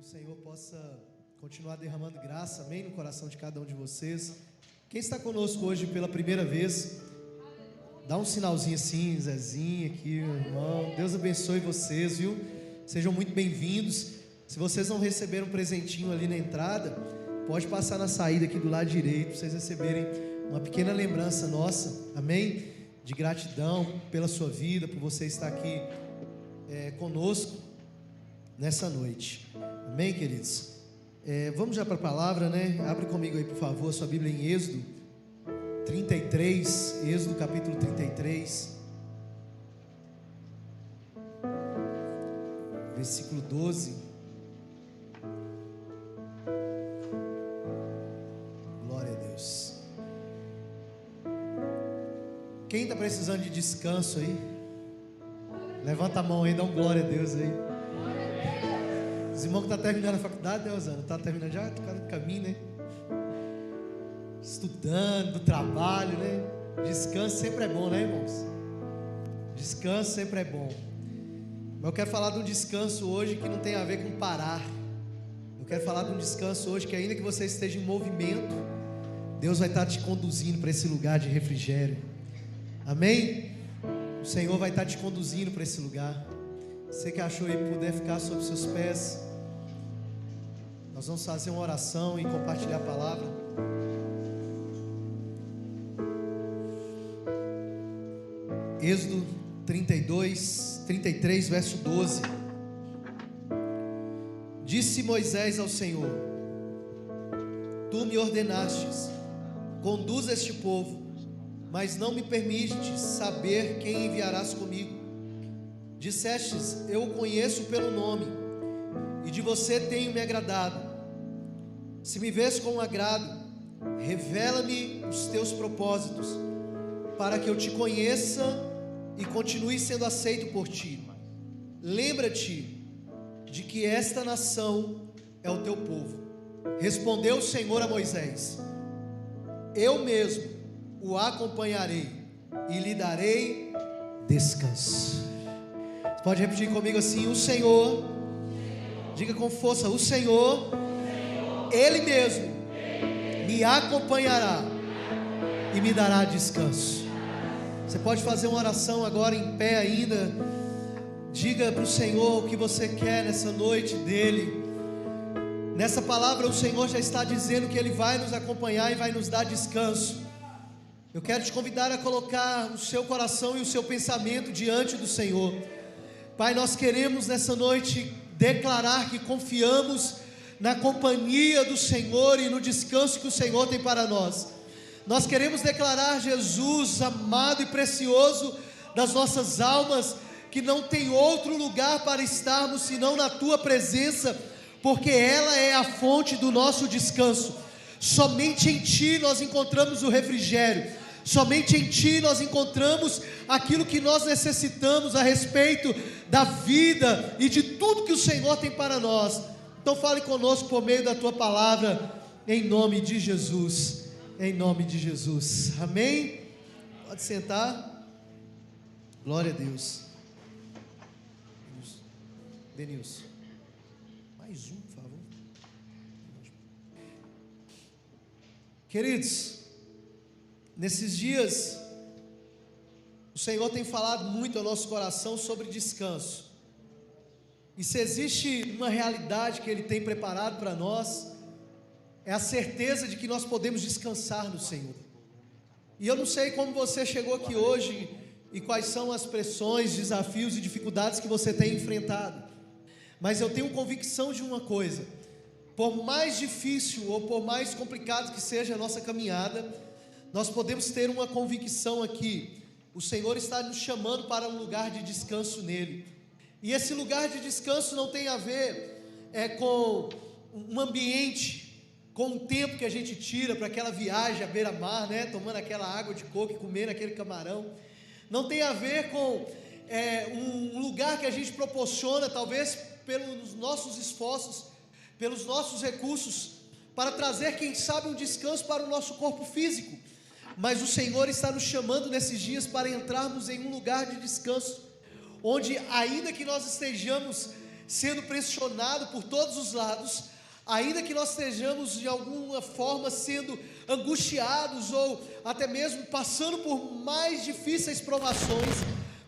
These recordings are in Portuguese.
o Senhor possa continuar derramando graça, amém, no coração de cada um de vocês. Quem está conosco hoje pela primeira vez, dá um sinalzinho assim, Zezinho aqui, meu irmão. Deus abençoe vocês, viu? Sejam muito bem-vindos. Se vocês não receberam um presentinho ali na entrada, pode passar na saída aqui do lado direito, para vocês receberem uma pequena lembrança nossa, amém? De gratidão pela sua vida, por você estar aqui conosco nessa noite, amém, queridos? Vamos já para a palavra, né? Abre comigo aí, por favor, a sua Bíblia em Êxodo 33, Êxodo capítulo 33, versículo 12. Glória a Deus. Quem está precisando de descanso aí? Levanta a mão aí, dá um glória a Deus aí. Os irmãos que estão terminando a faculdade, né, Osana? Está terminando já? Está no caminho, né? Estudando, do trabalho, né? Descanso sempre é bom, né, irmãos? Descanso sempre é bom. Mas eu quero falar de um descanso hoje que não tem a ver com parar. Eu quero falar de um descanso hoje que, ainda que você esteja em movimento, Deus vai estar te conduzindo para esse lugar de refrigério. Amém? O Senhor vai estar te conduzindo para esse lugar. Você que achou aí puder ficar sobre seus pés, nós vamos fazer uma oração e compartilhar a palavra. Êxodo 33, verso 12. Disse Moisés ao Senhor: Tu me ordenastes, conduz este povo, mas não me permites saber quem enviarás comigo. Dissestes: eu o conheço pelo nome, e de você tenho me agradado. Se me vês com agrado, revela-me os teus propósitos, para que eu te conheça e continue sendo aceito por ti. Lembra-te de que esta nação é o teu povo. Respondeu o Senhor a Moisés: eu mesmo o acompanharei e lhe darei descanso. Você pode repetir comigo assim: o Senhor, diga com força, o Senhor, Ele mesmo me acompanhará e me dará descanso. Você pode fazer uma oração agora em pé ainda. Diga para o Senhor o que você quer nessa noite dEle. Nessa palavra o Senhor já está dizendo que Ele vai nos acompanhar e vai nos dar descanso. Eu quero te convidar a colocar o seu coração e o seu pensamento diante do Senhor. Pai, nós queremos nessa noite declarar que confiamos na companhia do Senhor e no descanso que o Senhor tem para nós. Nós queremos declarar, Jesus, amado e precioso das nossas almas, que não tem outro lugar para estarmos senão na Tua presença, porque ela é a fonte do nosso descanso. Somente em Ti nós encontramos o refrigério. Somente em Ti nós encontramos aquilo que nós necessitamos a respeito da vida e de tudo que o Senhor tem para nós. Então fale conosco por meio da Tua palavra, em nome de Jesus. Em nome de Jesus, amém? Pode sentar. Glória a Deus. Denilson, mais um, por favor. Queridos, nesses dias o Senhor tem falado muito ao nosso coração sobre descanso. E se existe uma realidade que Ele tem preparado para nós, é a certeza de que nós podemos descansar no Senhor. E eu não sei como você chegou aqui hoje e quais são as pressões, desafios e dificuldades que você tem enfrentado, mas eu tenho convicção de uma coisa: por mais difícil ou por mais complicado que seja a nossa caminhada, nós podemos ter uma convicção aqui: o Senhor está nos chamando para um lugar de descanso nele. E esse lugar de descanso não tem a ver com um ambiente, com o tempo que a gente tira para aquela viagem à beira-mar, né? Tomando aquela água de coco e comendo aquele camarão. Não tem a ver com um lugar que a gente proporciona, talvez pelos nossos esforços, pelos nossos recursos, para trazer, quem sabe, um descanso para o nosso corpo físico. Mas o Senhor está nos chamando nesses dias para entrarmos em um lugar de descanso, onde, ainda que nós estejamos sendo pressionado por todos os lados, ainda que nós estejamos de alguma forma sendo angustiados ou até mesmo passando por mais difíceis provações,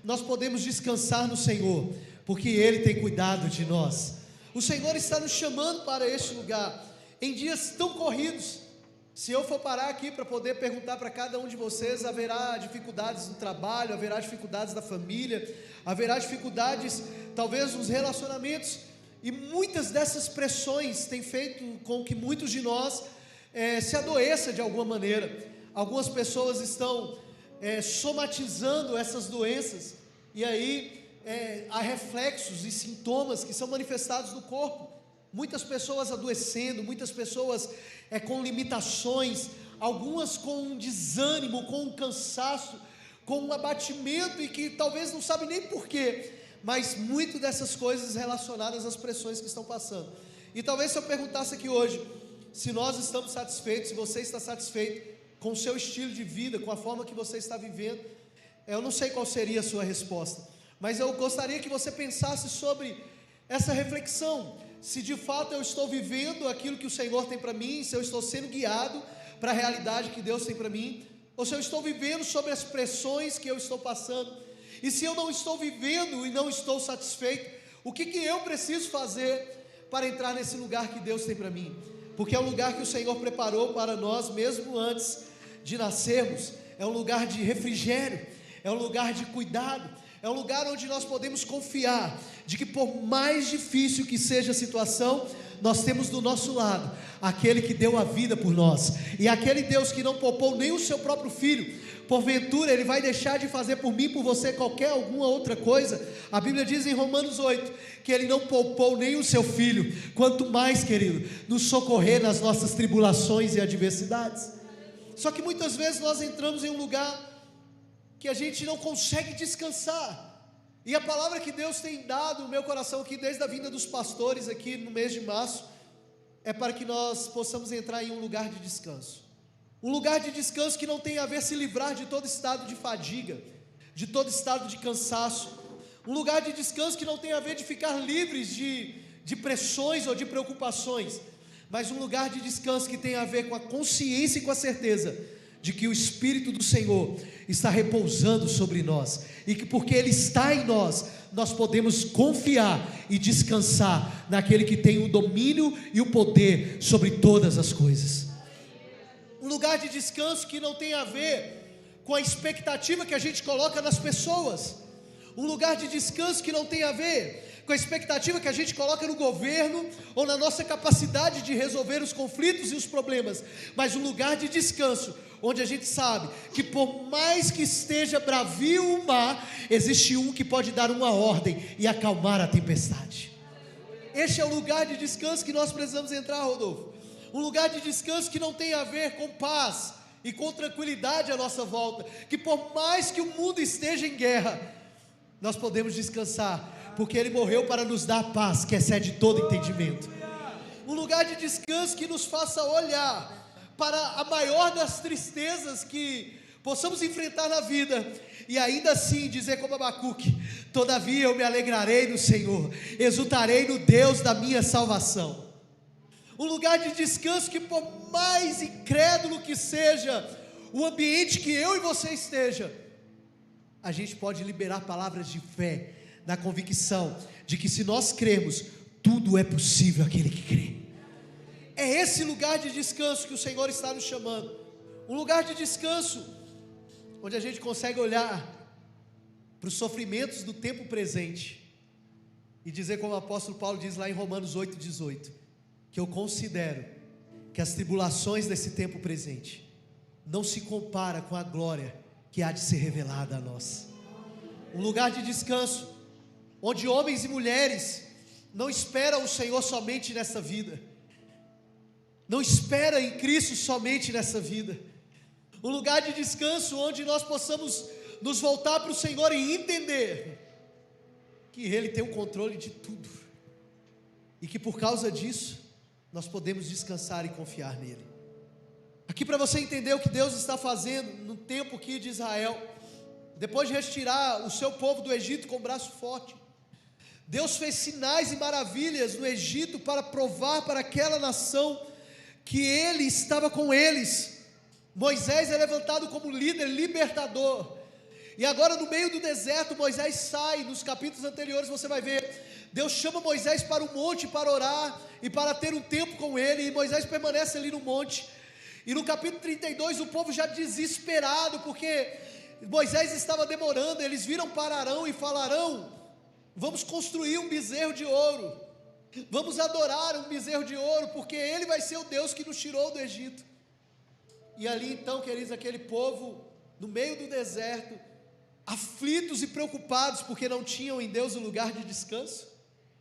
nós podemos descansar no Senhor, porque Ele tem cuidado de nós. O Senhor está nos chamando para este lugar, em dias tão corridos. Se eu for parar aqui para poder perguntar para cada um de vocês, haverá dificuldades no trabalho, haverá dificuldades na família, haverá dificuldades talvez nos relacionamentos, e muitas dessas pressões têm feito com que muitos de nós se adoeçam de alguma maneira. Algumas pessoas estão somatizando essas doenças, e aí há reflexos e sintomas que são manifestados no corpo. Muitas pessoas adoecendo, muitas pessoas com limitações, algumas com um desânimo, com um cansaço, com um abatimento, e que talvez não sabem nem porquê, mas muito dessas coisas relacionadas às pressões que estão passando. E talvez se eu perguntasse aqui hoje, se nós estamos satisfeitos, se você está satisfeito com o seu estilo de vida, com a forma que você está vivendo, eu não sei qual seria a sua resposta, mas eu gostaria que você pensasse sobre essa reflexão, se de fato eu estou vivendo aquilo que o Senhor tem para mim, se eu estou sendo guiado para a realidade que Deus tem para mim, ou se eu estou vivendo sobre as pressões que eu estou passando. E se eu não estou vivendo e não estou satisfeito, o que eu preciso fazer para entrar nesse lugar que Deus tem para mim? Porque é um lugar que o Senhor preparou para nós mesmo antes de nascermos. É um lugar de refrigério, é um lugar de cuidado, é um lugar onde nós podemos confiar de que por mais difícil que seja a situação, nós temos do nosso lado aquele que deu a vida por nós, e aquele Deus que não poupou nem o seu próprio filho. Porventura Ele vai deixar de fazer por mim, por você, alguma outra coisa? A Bíblia diz em Romanos 8, que Ele não poupou nem o seu filho, quanto mais, querido, nos socorrer nas nossas tribulações e adversidades. Só que muitas vezes nós entramos em um lugar que a gente não consegue descansar, e a palavra que Deus tem dado no meu coração aqui, desde a vinda dos pastores aqui no mês de março, é para que nós possamos entrar em um lugar de descanso. Um lugar de descanso que não tem a ver se livrar de todo estado de fadiga, de todo estado de cansaço. Um lugar de descanso que não tem a ver de ficar livres de pressões ou de preocupações, mas um lugar de descanso que tem a ver com a consciência e com a certeza de que o Espírito do Senhor está repousando sobre nós, e que porque Ele está em nós, nós podemos confiar e descansar naquele que tem o domínio e o poder sobre todas as coisas. Um lugar de descanso que não tem a ver com a expectativa que a gente coloca nas pessoas. Um lugar de descanso que não tem a ver com a expectativa que a gente coloca no governo ou na nossa capacidade de resolver os conflitos e os problemas, mas um lugar de descanso onde a gente sabe que por mais que esteja bravio o mar, existe um que pode dar uma ordem e acalmar a tempestade. Este é o lugar de descanso que nós precisamos entrar, Rodolfo. Um lugar de descanso que não tem a ver com paz e com tranquilidade à nossa volta, que por mais que o mundo esteja em guerra, nós podemos descansar, porque Ele morreu para nos dar paz, que excede todo entendimento. Um lugar de descanso que nos faça olhar para a maior das tristezas que possamos enfrentar na vida, e ainda assim dizer como Abacuque: todavia eu me alegrarei no Senhor, exultarei no Deus da minha salvação. Um lugar de descanso que por mais incrédulo que seja o ambiente que eu e você esteja, a gente pode liberar palavras de fé, na convicção de que se nós cremos, tudo é possível àquele que crê. É esse lugar de descanso que o Senhor está nos chamando, um lugar de descanso, onde a gente consegue olhar para os sofrimentos do tempo presente, e dizer como o apóstolo Paulo diz lá em Romanos 8,18, que eu considero que as tribulações desse tempo presente não se compara com a glória que há de ser revelada a nós. Um lugar de descanso, onde homens e mulheres não esperam o Senhor somente nessa vida, não espera em Cristo somente nessa vida. Um lugar de descanso onde nós possamos nos voltar para o Senhor e entender que Ele tem o controle de tudo, e que por causa disso nós podemos descansar e confiar nele. Aqui, para você entender o que Deus está fazendo no tempo aqui de Israel, depois de retirar o seu povo do Egito com o braço forte, Deus fez sinais e maravilhas no Egito para provar para aquela nação que Ele estava com eles. Moisés é levantado como líder, libertador. E agora no meio do deserto, Moisés sai. Nos capítulos anteriores você vai ver, Deus chama Moisés para o monte para orar e para ter um tempo com Ele, e Moisés permanece ali no monte. E no capítulo 32 o povo já desesperado, porque Moisés estava demorando. Eles viram para Arão e falaram: vamos construir um bezerro de ouro, vamos adorar um bezerro de ouro, porque ele vai ser o Deus que nos tirou do Egito. E ali então, queridos, aquele povo no meio do deserto, aflitos e preocupados porque não tinham em Deus um lugar de descanso,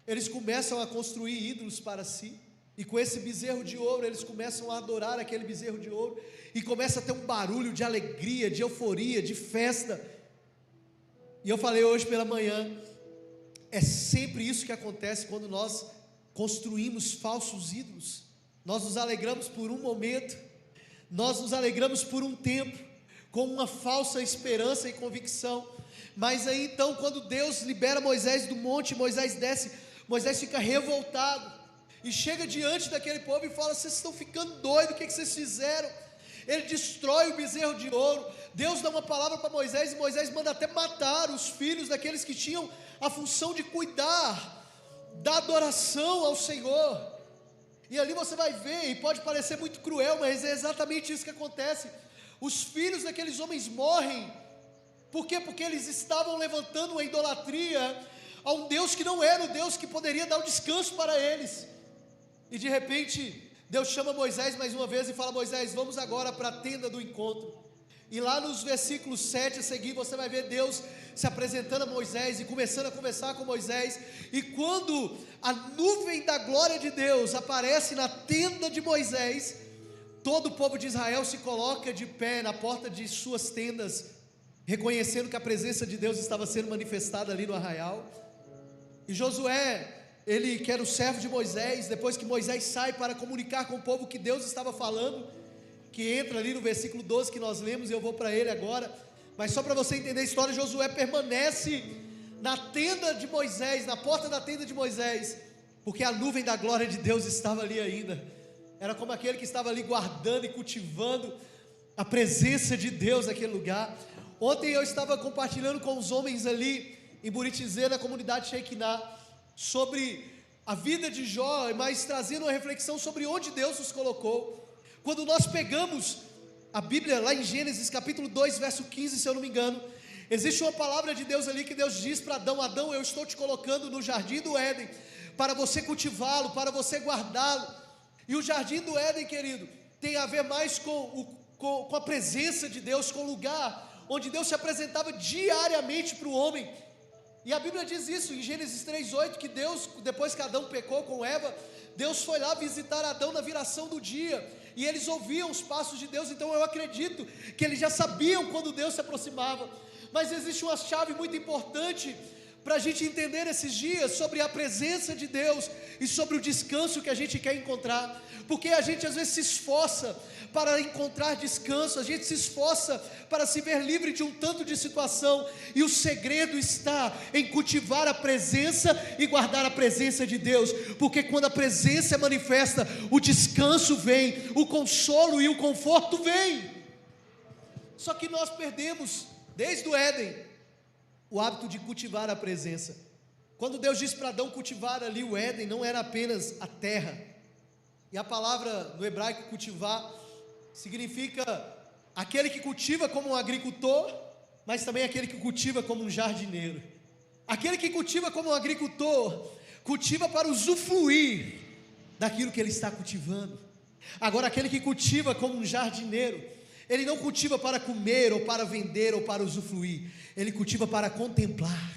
eles começam a construir ídolos para si, e com esse bezerro de ouro eles começam a adorar aquele bezerro de ouro, e começa a ter um barulho de alegria, de euforia, de festa. E eu falei hoje pela manhã, é sempre isso que acontece quando nós construímos falsos ídolos. Nós nos alegramos por um momento, nós nos alegramos por um tempo, com uma falsa esperança e convicção, mas aí então quando Deus libera Moisés do monte, Moisés desce, Moisés fica revoltado, e chega diante daquele povo e fala: vocês estão ficando doidos, o que vocês fizeram? Ele destrói o bezerro de ouro. Deus dá uma palavra para Moisés, e Moisés manda até matar os filhos daqueles que tinham a função de cuidar da adoração ao Senhor. E ali você vai ver, e pode parecer muito cruel, mas é exatamente isso que acontece. Os filhos daqueles homens morrem. Por quê? Porque eles estavam levantando uma idolatria a um Deus que não era o Deus que poderia dar o descanso para eles. E de repente Deus chama Moisés mais uma vez e fala: Moisés, vamos agora para a tenda do encontro. E lá nos versículos 7 a seguir você vai ver Deus se apresentando a Moisés e começando a conversar com Moisés. E quando a nuvem da glória de Deus aparece na tenda de Moisés, todo o povo de Israel se coloca de pé na porta de suas tendas, reconhecendo que a presença de Deus estava sendo manifestada ali no arraial. E Josué, ele que era o servo de Moisés, depois que Moisés sai para comunicar com o povo que Deus estava falando, que entra ali no versículo 12 que nós lemos, e eu vou para ele agora, mas só para você entender a história, Josué permanece na tenda de Moisés, na porta da tenda de Moisés, porque a nuvem da glória de Deus estava ali ainda. Era como aquele que estava ali guardando e cultivando a presença de Deus naquele lugar. Ontem eu estava compartilhando com os homens ali em Buritizê, na comunidade Shekinah, sobre a vida de Jó, mas trazendo uma reflexão sobre onde Deus nos colocou. Quando nós pegamos a Bíblia lá em Gênesis capítulo 2 verso 15, se eu não me engano, existe uma palavra de Deus ali que Deus diz para Adão: Adão, eu estou te colocando no jardim do Éden, para você cultivá-lo, para você guardá-lo. E o jardim do Éden, querido, tem a ver mais com a presença de Deus, com o lugar onde Deus se apresentava diariamente para o homem. E a Bíblia diz isso em Gênesis 3:8, que Deus, depois que Adão pecou com Eva, Deus foi lá visitar Adão na viração do dia, e eles ouviam os passos de Deus. Então eu acredito que eles já sabiam quando Deus se aproximava. Mas existe uma chave muito importante para a gente entender esses dias sobre a presença de Deus e sobre o descanso que a gente quer encontrar, porque a gente às vezes se esforça para encontrar descanso, a gente se esforça para se ver livre de um tanto de situação, e o segredo está em cultivar a presença e guardar a presença de Deus, porque quando a presença é manifesta, o descanso vem, o consolo e o conforto vem. Só que nós perdemos, desde o Éden, o hábito de cultivar a presença. Quando Deus disse para Adão cultivar ali o Éden, não era apenas a terra, e a palavra no hebraico cultivar significa aquele que cultiva como um agricultor, mas também aquele que cultiva como um jardineiro. Aquele que cultiva como um agricultor, cultiva para usufruir daquilo que ele está cultivando. Agora aquele que cultiva como um jardineiro, ele não cultiva para comer, ou para vender, ou para usufruir, ele cultiva para contemplar.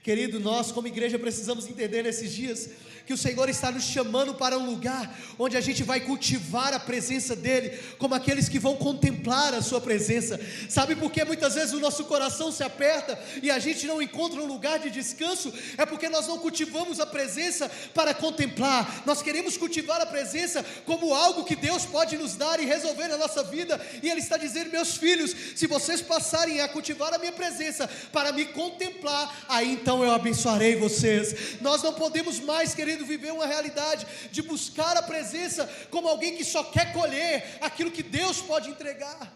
Querido, nós como igreja precisamos entender nesses dias que o Senhor está nos chamando para um lugar onde a gente vai cultivar a presença dEle, como aqueles que vão contemplar a sua presença. Sabe por que muitas vezes o nosso coração se aperta e a gente não encontra um lugar de descanso? É porque nós não cultivamos a presença para contemplar. Nós queremos cultivar a presença como algo que Deus pode nos dar e resolver na nossa vida, e Ele está dizendo: meus filhos, se vocês passarem a cultivar a minha presença para me contemplar, aí então então eu abençoarei vocês. Nós não podemos mais, querido, viver uma realidade de buscar a presença como alguém que só quer colher aquilo que Deus pode entregar.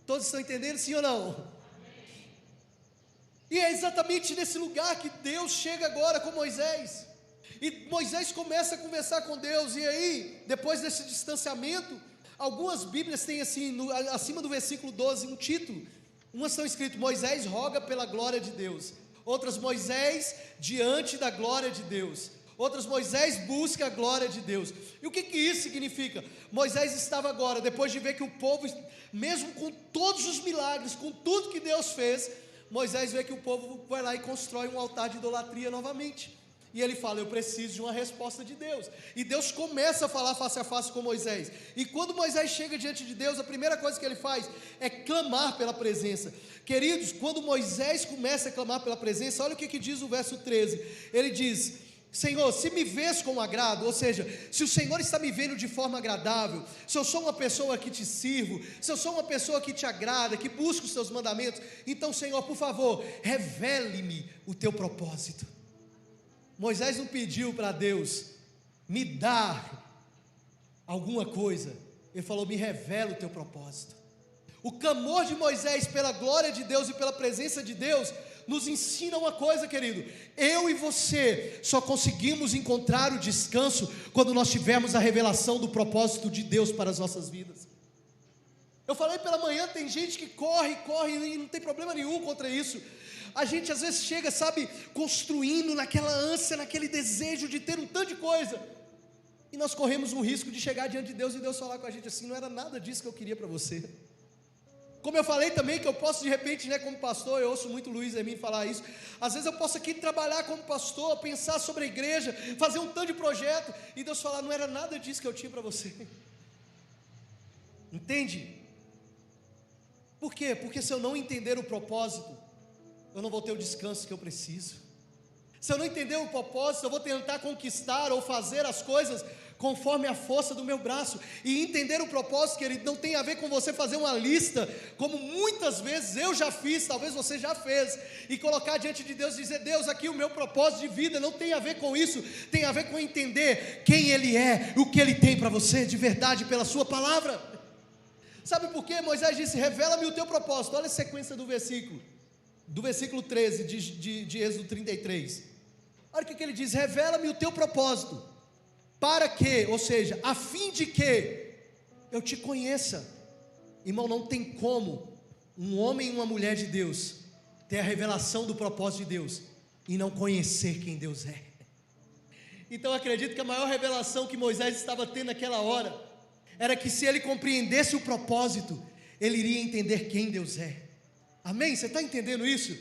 Todos estão entendendo, sim ou não? E é exatamente nesse lugar que Deus chega agora com Moisés. E Moisés começa a conversar com Deus. E aí, depois desse distanciamento, algumas Bíblias têm assim, acima do versículo 12, um título. Umas estão escritas: Moisés roga pela glória de Deus. Outras: Moisés diante da glória de Deus. Outras: Moisés busca a glória de Deus. E o que isso significa? Moisés estava agora, depois de ver que o povo, mesmo com todos os milagres, com tudo que Deus fez, Moisés vê que o povo vai lá e constrói um altar de idolatria novamente. E ele fala: eu preciso de uma resposta de Deus. E Deus começa a falar face a face com Moisés. E quando Moisés chega diante de Deus, a primeira coisa que ele faz é clamar pela presença. Queridos, quando Moisés começa a clamar pela presença, olha o que diz o verso 13. Ele diz: Senhor, se me vês com agrado, ou seja, se o Senhor está me vendo de forma agradável, se eu sou uma pessoa que te sirvo, se eu sou uma pessoa que te agrada, que busca os teus mandamentos, então, Senhor, por favor, revele-me o teu propósito. Moisés não pediu para Deus: me dá alguma coisa. Ele falou: me revela o teu propósito. O clamor de Moisés pela glória de Deus e pela presença de Deus nos ensina uma coisa, querido: eu e você só conseguimos encontrar o descanso quando nós tivermos a revelação do propósito de Deus para as nossas vidas. Eu falei pela manhã, tem gente que corre e não tem problema nenhum contra isso. A gente às vezes chega, sabe, construindo naquela ânsia, naquele desejo de ter um tanto de coisa, e nós corremos um risco de chegar diante de Deus e Deus falar com a gente assim: não era nada disso que eu queria para você. Como eu falei também, que eu posso de repente, como pastor, eu ouço muito Luiz Hermínio falar isso, às vezes eu posso aqui trabalhar como pastor, pensar sobre a igreja, fazer um tanto de projeto, e Deus falar: não era nada disso que eu tinha para você. Entende? Por quê? Porque se eu não entender o propósito, eu não vou ter o descanso que eu preciso. Se eu não entender o propósito, eu vou tentar conquistar ou fazer as coisas conforme a força do meu braço. E entender o propósito, querido, não tem a ver com você fazer uma lista, como muitas vezes eu já fiz, talvez você já fez, e colocar diante de Deus e dizer: Deus, aqui o meu propósito de vida. Não tem a ver com isso, tem a ver com entender quem Ele é, o que Ele tem para você de verdade pela sua palavra. Sabe por quê? Moisés disse: revela-me o teu propósito. Olha a sequência do versículo 13 de Êxodo 33. Olha o que ele diz: revela-me o teu propósito, para que, ou seja, a fim de que eu te conheça. Irmão, não tem como um homem e uma mulher de Deus ter a revelação do propósito de Deus e não conhecer quem Deus é. Então eu acredito que a maior revelação que Moisés estava tendo naquela hora era que, se ele compreendesse o propósito, ele iria entender quem Deus é. Amém? Você está entendendo isso?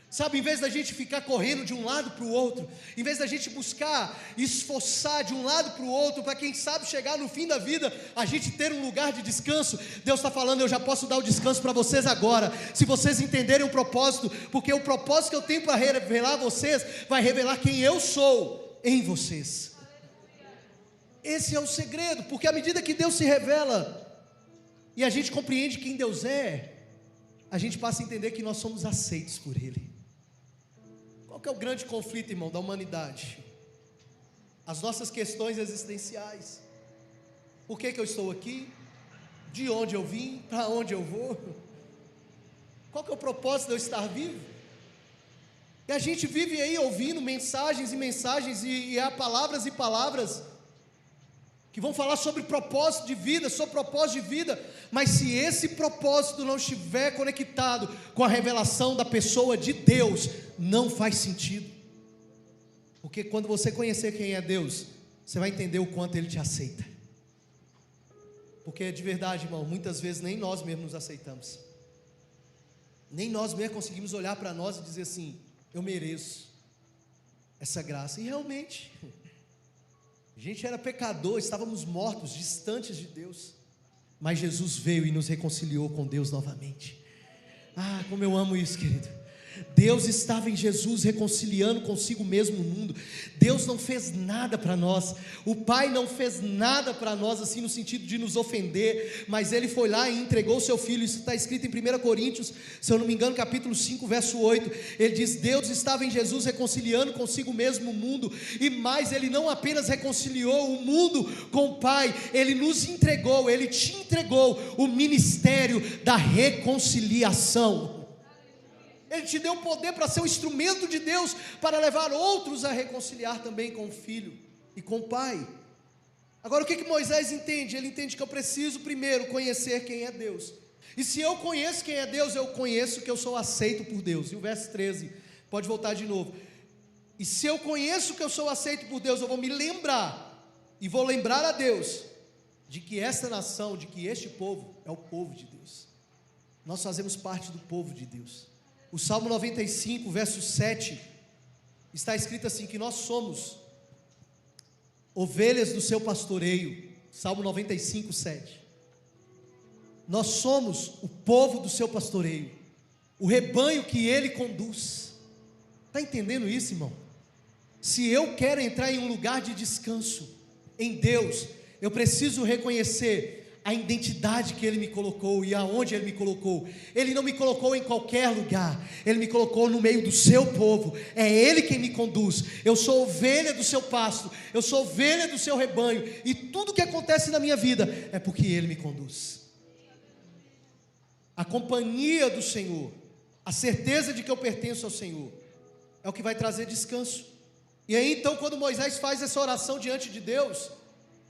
Sabe, em vez da gente ficar correndo de um lado para o outro, em vez da gente buscar, esforçar de um lado para o outro, para quem sabe chegar no fim da vida, a gente ter um lugar de descanso, Deus está falando: eu já posso dar o descanso para vocês agora, se vocês entenderem o propósito, porque o propósito que eu tenho para revelar a vocês, vai revelar quem eu sou em vocês. Esse é o segredo, porque à medida que Deus se revela, e a gente compreende quem Deus é, a gente passa a entender que nós somos aceitos por Ele. Qual que é o grande conflito, irmão, da humanidade? As nossas questões existenciais. Por que eu estou aqui? De onde eu vim? Para onde eu vou? Qual que é o propósito de eu estar vivo? E a gente vive aí ouvindo mensagens e mensagens, e há palavras e palavras que vão falar sobre propósito de vida, mas se esse propósito não estiver conectado com a revelação da pessoa de Deus, não faz sentido. Porque quando você conhecer quem é Deus, você vai entender o quanto Ele te aceita. Porque de verdade, irmão, muitas vezes nem nós mesmos nos aceitamos, nem nós mesmos conseguimos olhar para nós e dizer assim: eu mereço essa graça. E realmente, a gente era pecador, estávamos mortos, distantes de Deus, mas Jesus veio e nos reconciliou com Deus novamente. Ah, como eu amo isso, querido. Deus estava em Jesus reconciliando consigo mesmo o mundo. Deus não fez nada para nós, o Pai não fez nada para nós assim no sentido de nos ofender, mas Ele foi lá e entregou o seu Filho. Isso está escrito em 1 Coríntios, se eu não me engano, capítulo 5, verso 8. Ele diz: Deus estava em Jesus reconciliando consigo mesmo o mundo, e mais, Ele não apenas reconciliou o mundo com o Pai, Ele nos entregou, Ele te entregou o ministério da reconciliação. Ele te deu poder para ser um instrumento de Deus, para levar outros a reconciliar também com o Filho e com o Pai. Agora, o que Moisés entende? Ele entende que eu preciso primeiro conhecer quem é Deus. E se eu conheço quem é Deus, eu conheço que eu sou aceito por Deus. E o verso 13, pode voltar de novo. E se eu conheço que eu sou aceito por Deus, eu vou me lembrar, e vou lembrar a Deus, de que esta nação, de que este povo é o povo de Deus. Nós fazemos parte do povo de Deus. O Salmo 95, verso 7, está escrito assim, que nós somos ovelhas do seu pastoreio. Salmo 95, 7. Nós somos o povo do seu pastoreio, o rebanho que ele conduz. Está entendendo isso, irmão? Se eu quero entrar em um lugar de descanso em Deus, eu preciso reconhecer a identidade que Ele me colocou e aonde Ele me colocou. Ele não me colocou em qualquer lugar, Ele me colocou no meio do seu povo. É Ele quem me conduz. Eu sou ovelha do seu pasto, eu sou ovelha do seu rebanho, e tudo que acontece na minha vida é porque Ele me conduz. A companhia do Senhor, a certeza de que eu pertenço ao Senhor, é o que vai trazer descanso. E aí então, quando Moisés faz essa oração diante de Deus,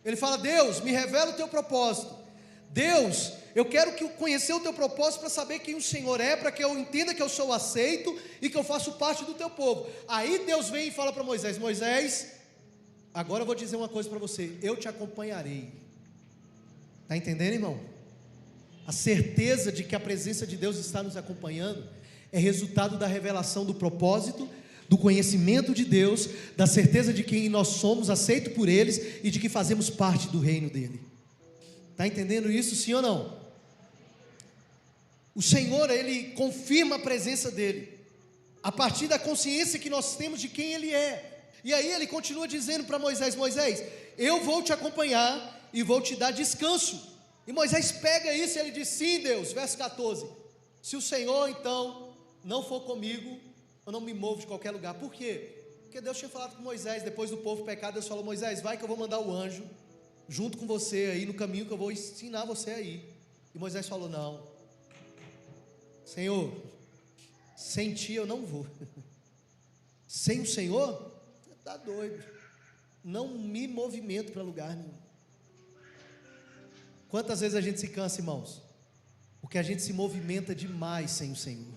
ele fala: Deus, me revela o teu propósito. Deus, eu quero conhecer o teu propósito para saber quem o Senhor é, para que eu entenda que eu sou aceito e que eu faço parte do teu povo. Aí Deus vem e fala para Moisés: Moisés, agora eu vou dizer uma coisa para você, eu te acompanharei. Está entendendo, irmão? A certeza de que a presença de Deus está nos acompanhando é resultado da revelação do propósito, do conhecimento de Deus, da certeza de quem nós somos, aceito por eles, e de que fazemos parte do reino dele. Está entendendo isso, sim ou não? O Senhor, Ele confirma a presença dEle, a partir da consciência que nós temos de quem Ele é. E aí Ele continua dizendo para Moisés: Moisés, eu vou te acompanhar e vou te dar descanso. E Moisés pega isso e ele diz: sim, Deus, verso 14, se o Senhor então não for comigo, eu não me movo de qualquer lugar. Por quê? Porque Deus tinha falado com Moisés, depois do povo pecar, Deus falou: Moisés, vai que eu vou mandar o anjo junto com você aí no caminho, que eu vou ensinar você aí. E Moisés falou: não, Senhor, sem ti eu não vou. Sem o Senhor, você está doido, não me movimento para lugar nenhum. Quantas vezes a gente se cansa, irmãos? Porque a gente se movimenta demais sem o Senhor.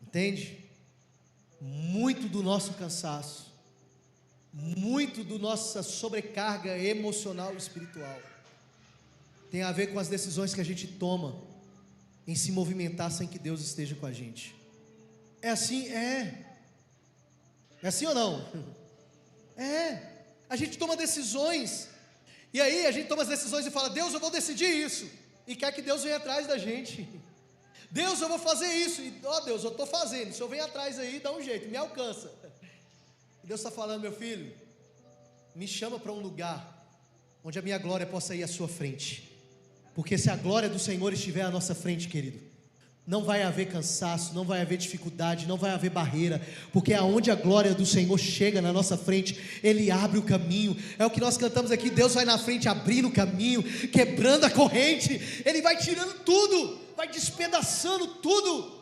Entende? Muito do nosso cansaço, muito da nossa sobrecarga emocional e espiritual tem a ver com as decisões que a gente toma em se movimentar sem que Deus esteja com a gente. É assim? É assim ou não? A gente toma decisões, e aí a gente toma as decisões e fala: Deus, eu vou decidir isso, e quer que Deus venha atrás da gente. Deus, eu vou fazer isso, e Deus, eu estou fazendo, se eu venho atrás aí, dá um jeito, me alcança. E Deus está falando: meu filho, me chama para um lugar onde a minha glória possa ir à sua frente, porque se a glória do Senhor estiver à nossa frente, querido, não vai haver cansaço, não vai haver dificuldade, não vai haver barreira, porque aonde a glória do Senhor chega na nossa frente, Ele abre o caminho. É o que nós cantamos aqui: Deus vai na frente abrindo o caminho, quebrando a corrente, Ele vai tirando tudo, vai despedaçando tudo.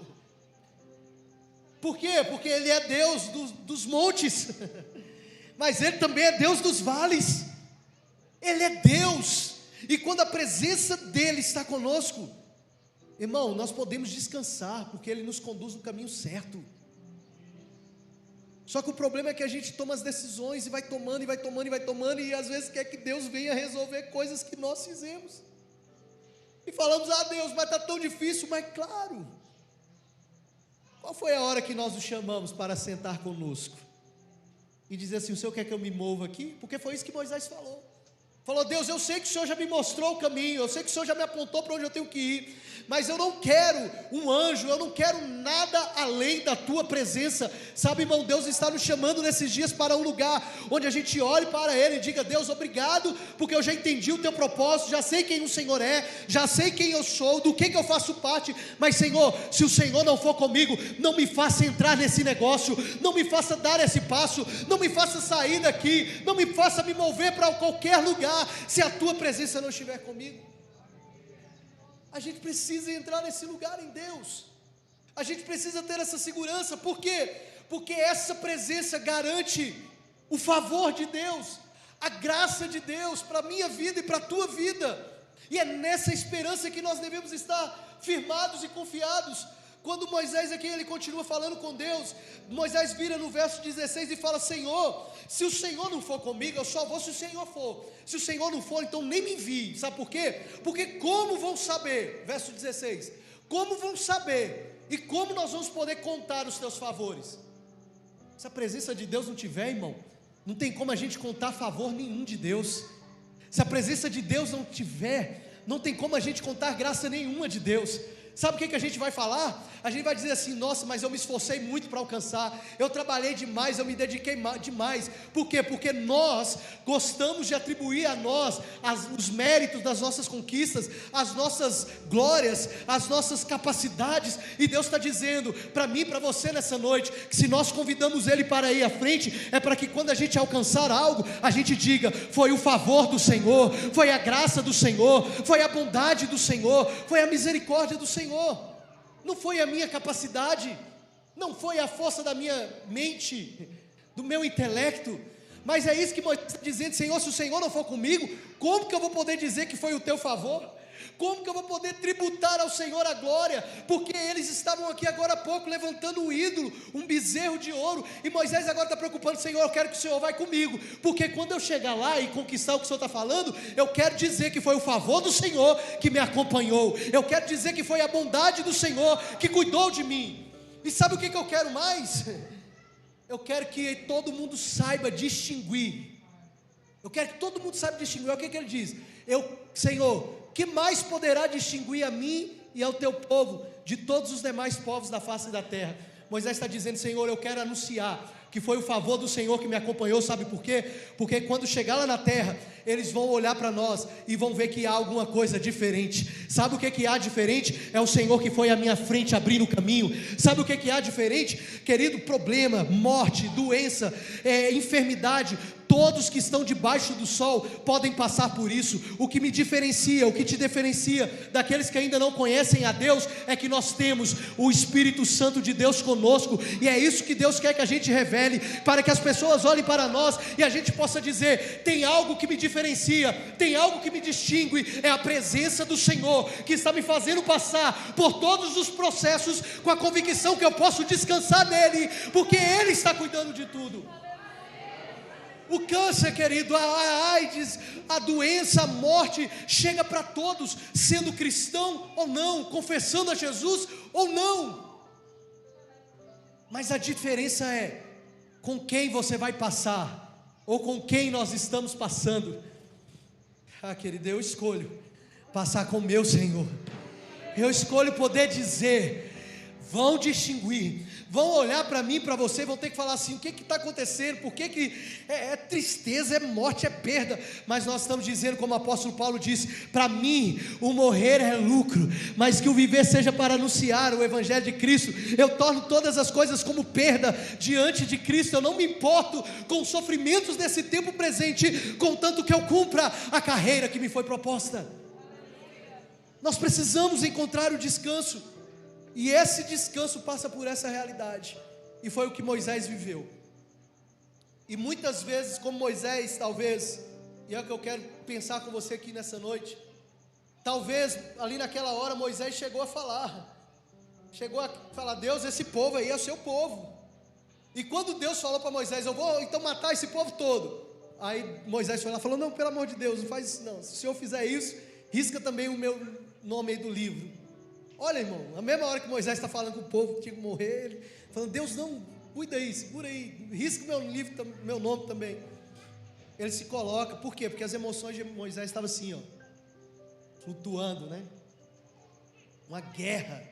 Por quê? Porque Ele é Deus dos montes, mas Ele também é Deus dos vales. Ele é Deus, e quando a presença dEle está conosco, irmão, nós podemos descansar, porque Ele nos conduz no caminho certo. Só que o problema é que a gente toma as decisões e vai tomando, e vai tomando, e vai tomando, e às vezes quer que Deus venha resolver coisas que nós fizemos, e falamos: ah, Deus, mas está tão difícil. Mas claro, qual foi a hora que nós o chamamos para sentar conosco e dizer assim: o Senhor quer que eu me mova aqui? Porque foi isso que Moisés falou. Falou: Deus, eu sei que o Senhor já me mostrou o caminho, eu sei que o Senhor já me apontou para onde eu tenho que ir, mas eu não quero um anjo, eu não quero nada além da tua presença. Sabe, irmão, Deus está nos chamando nesses dias para um lugar onde a gente olhe para Ele e diga: Deus, obrigado, porque eu já entendi o teu propósito, já sei quem o Senhor é, já sei quem eu sou, do que eu faço parte, mas Senhor, se o Senhor não for comigo, não me faça entrar nesse negócio, não me faça dar esse passo, não me faça sair daqui, não me faça me mover para qualquer lugar, se a tua presença não estiver comigo. A gente precisa entrar nesse lugar em Deus, a gente precisa ter essa segurança. Por quê? Porque essa presença garante o favor de Deus, a graça de Deus para a minha vida e para a tua vida, e é nessa esperança que nós devemos estar firmados e confiados. Quando Moisés aqui, ele continua falando com Deus, Moisés vira no verso 16 e fala: Senhor, se o Senhor não for comigo, eu só vou se o Senhor for. Se o Senhor não for, então nem me envie. Sabe por quê? Porque como vão saber, verso 16, como vão saber e como nós vamos poder contar os teus favores? Se a presença de Deus não tiver, irmão, não tem como a gente contar favor nenhum de Deus. Se a presença de Deus não tiver, não tem como a gente contar graça nenhuma de Deus. Sabe o que a gente vai falar? A gente vai dizer assim: nossa, mas eu me esforcei muito para alcançar, eu trabalhei demais, eu me dediquei demais. Por quê? Porque nós gostamos de atribuir a nós os méritos das nossas conquistas, as nossas glórias, as nossas capacidades. E Deus está dizendo para mim e para você nessa noite, que se nós convidamos Ele para ir à frente, é para que quando a gente alcançar algo, a gente diga: foi o favor do Senhor, foi a graça do Senhor, foi a bondade do Senhor, foi a misericórdia do Senhor. Não foi a minha capacidade, não foi a força da minha mente, do meu intelecto, mas é isso que Moisés está dizendo: Senhor, se o Senhor não for comigo, como que eu vou poder dizer que foi o teu favor? Como que eu vou poder tributar ao Senhor a glória? Porque eles estavam aqui agora há pouco levantando um ídolo, um bezerro de ouro, e Moisés agora está preocupado: Senhor, eu quero que o Senhor vá comigo, porque quando eu chegar lá e conquistar o que o Senhor está falando, eu quero dizer que foi o favor do Senhor que me acompanhou, eu quero dizer que foi a bondade do Senhor que cuidou de mim. E sabe o que eu quero mais? Eu quero que todo mundo saiba distinguir. Eu quero que todo mundo saiba distinguir. Olha o que ele diz: Senhor, que mais poderá distinguir a mim e ao teu povo de todos os demais povos da face da terra? Moisés está dizendo: Senhor, eu quero anunciar que foi o favor do Senhor que me acompanhou. Sabe por quê? Porque quando chegar lá na terra, eles vão olhar para nós e vão ver que há alguma coisa diferente. Sabe o que há diferente? É o Senhor que foi à minha frente abrindo o caminho. Sabe o que há diferente? Querido, problema, morte, doença, enfermidade, todos que estão debaixo do sol podem passar por isso. O que me diferencia, o que te diferencia daqueles que ainda não conhecem a Deus, é que nós temos o Espírito Santo de Deus conosco, e é isso que Deus quer que a gente revele, para que as pessoas olhem para nós e a gente possa dizer: tem algo que me diferencia, tem algo que me distingue, é a presença do Senhor, que está me fazendo passar por todos os processos, com a convicção que eu posso descansar nele, porque Ele está cuidando de tudo. O câncer, querido, a AIDS, a doença, a morte, chega para todos, sendo cristão ou não, confessando a Jesus ou não. Mas a diferença é com quem você vai passar, ou com quem nós estamos passando. Querido, eu escolho passar com o meu Senhor. Eu escolho poder dizer: vão distinguir, vão olhar para mim, para você, vão ter que falar assim: o que está acontecendo? Por que é tristeza, é morte, é perda? Mas nós estamos dizendo, como o apóstolo Paulo disse: para mim o morrer é lucro, mas que o viver seja para anunciar o evangelho de Cristo. Eu torno todas as coisas como perda diante de Cristo. Eu não me importo com os sofrimentos desse tempo presente, contanto que eu cumpra a carreira que me foi proposta. Nós precisamos encontrar o descanso, e esse descanso passa por essa realidade, e foi o que Moisés viveu. E muitas vezes, como Moisés, talvez, e é o que eu quero pensar com você aqui nessa noite, talvez ali naquela hora Moisés chegou a falar: Deus, esse povo aí é o seu povo. E quando Deus falou para Moisés: eu vou então matar esse povo todo, aí Moisés foi lá e falou: não, pelo amor de Deus, não faz isso não, se o Senhor fizer isso, risca também o meu nome aí do livro. Olha, irmão, na mesma hora que Moisés está falando com o povo que tinha que morrer, ele falando: Deus, não, cuida aí, segura aí, risca meu livro, meu nome também. ele se coloca, por quê? Porque as emoções de Moisés estavam assim, ó, flutuando, né? Uma guerra.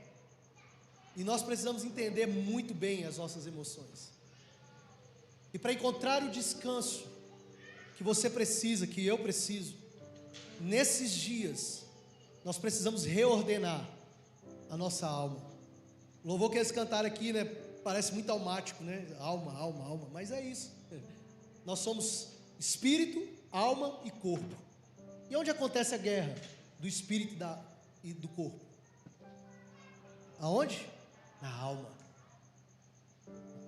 E nós precisamos entender muito bem as nossas emoções. E para encontrar o descanso que você precisa, que eu preciso, nesses dias, nós precisamos reordenar a nossa alma. O louvor que eles cantaram aqui, né, parece muito almático, né? Alma, alma, alma, mas é isso. Nós somos espírito, alma e corpo. E onde acontece a guerra do espírito e do corpo? Aonde? Na alma.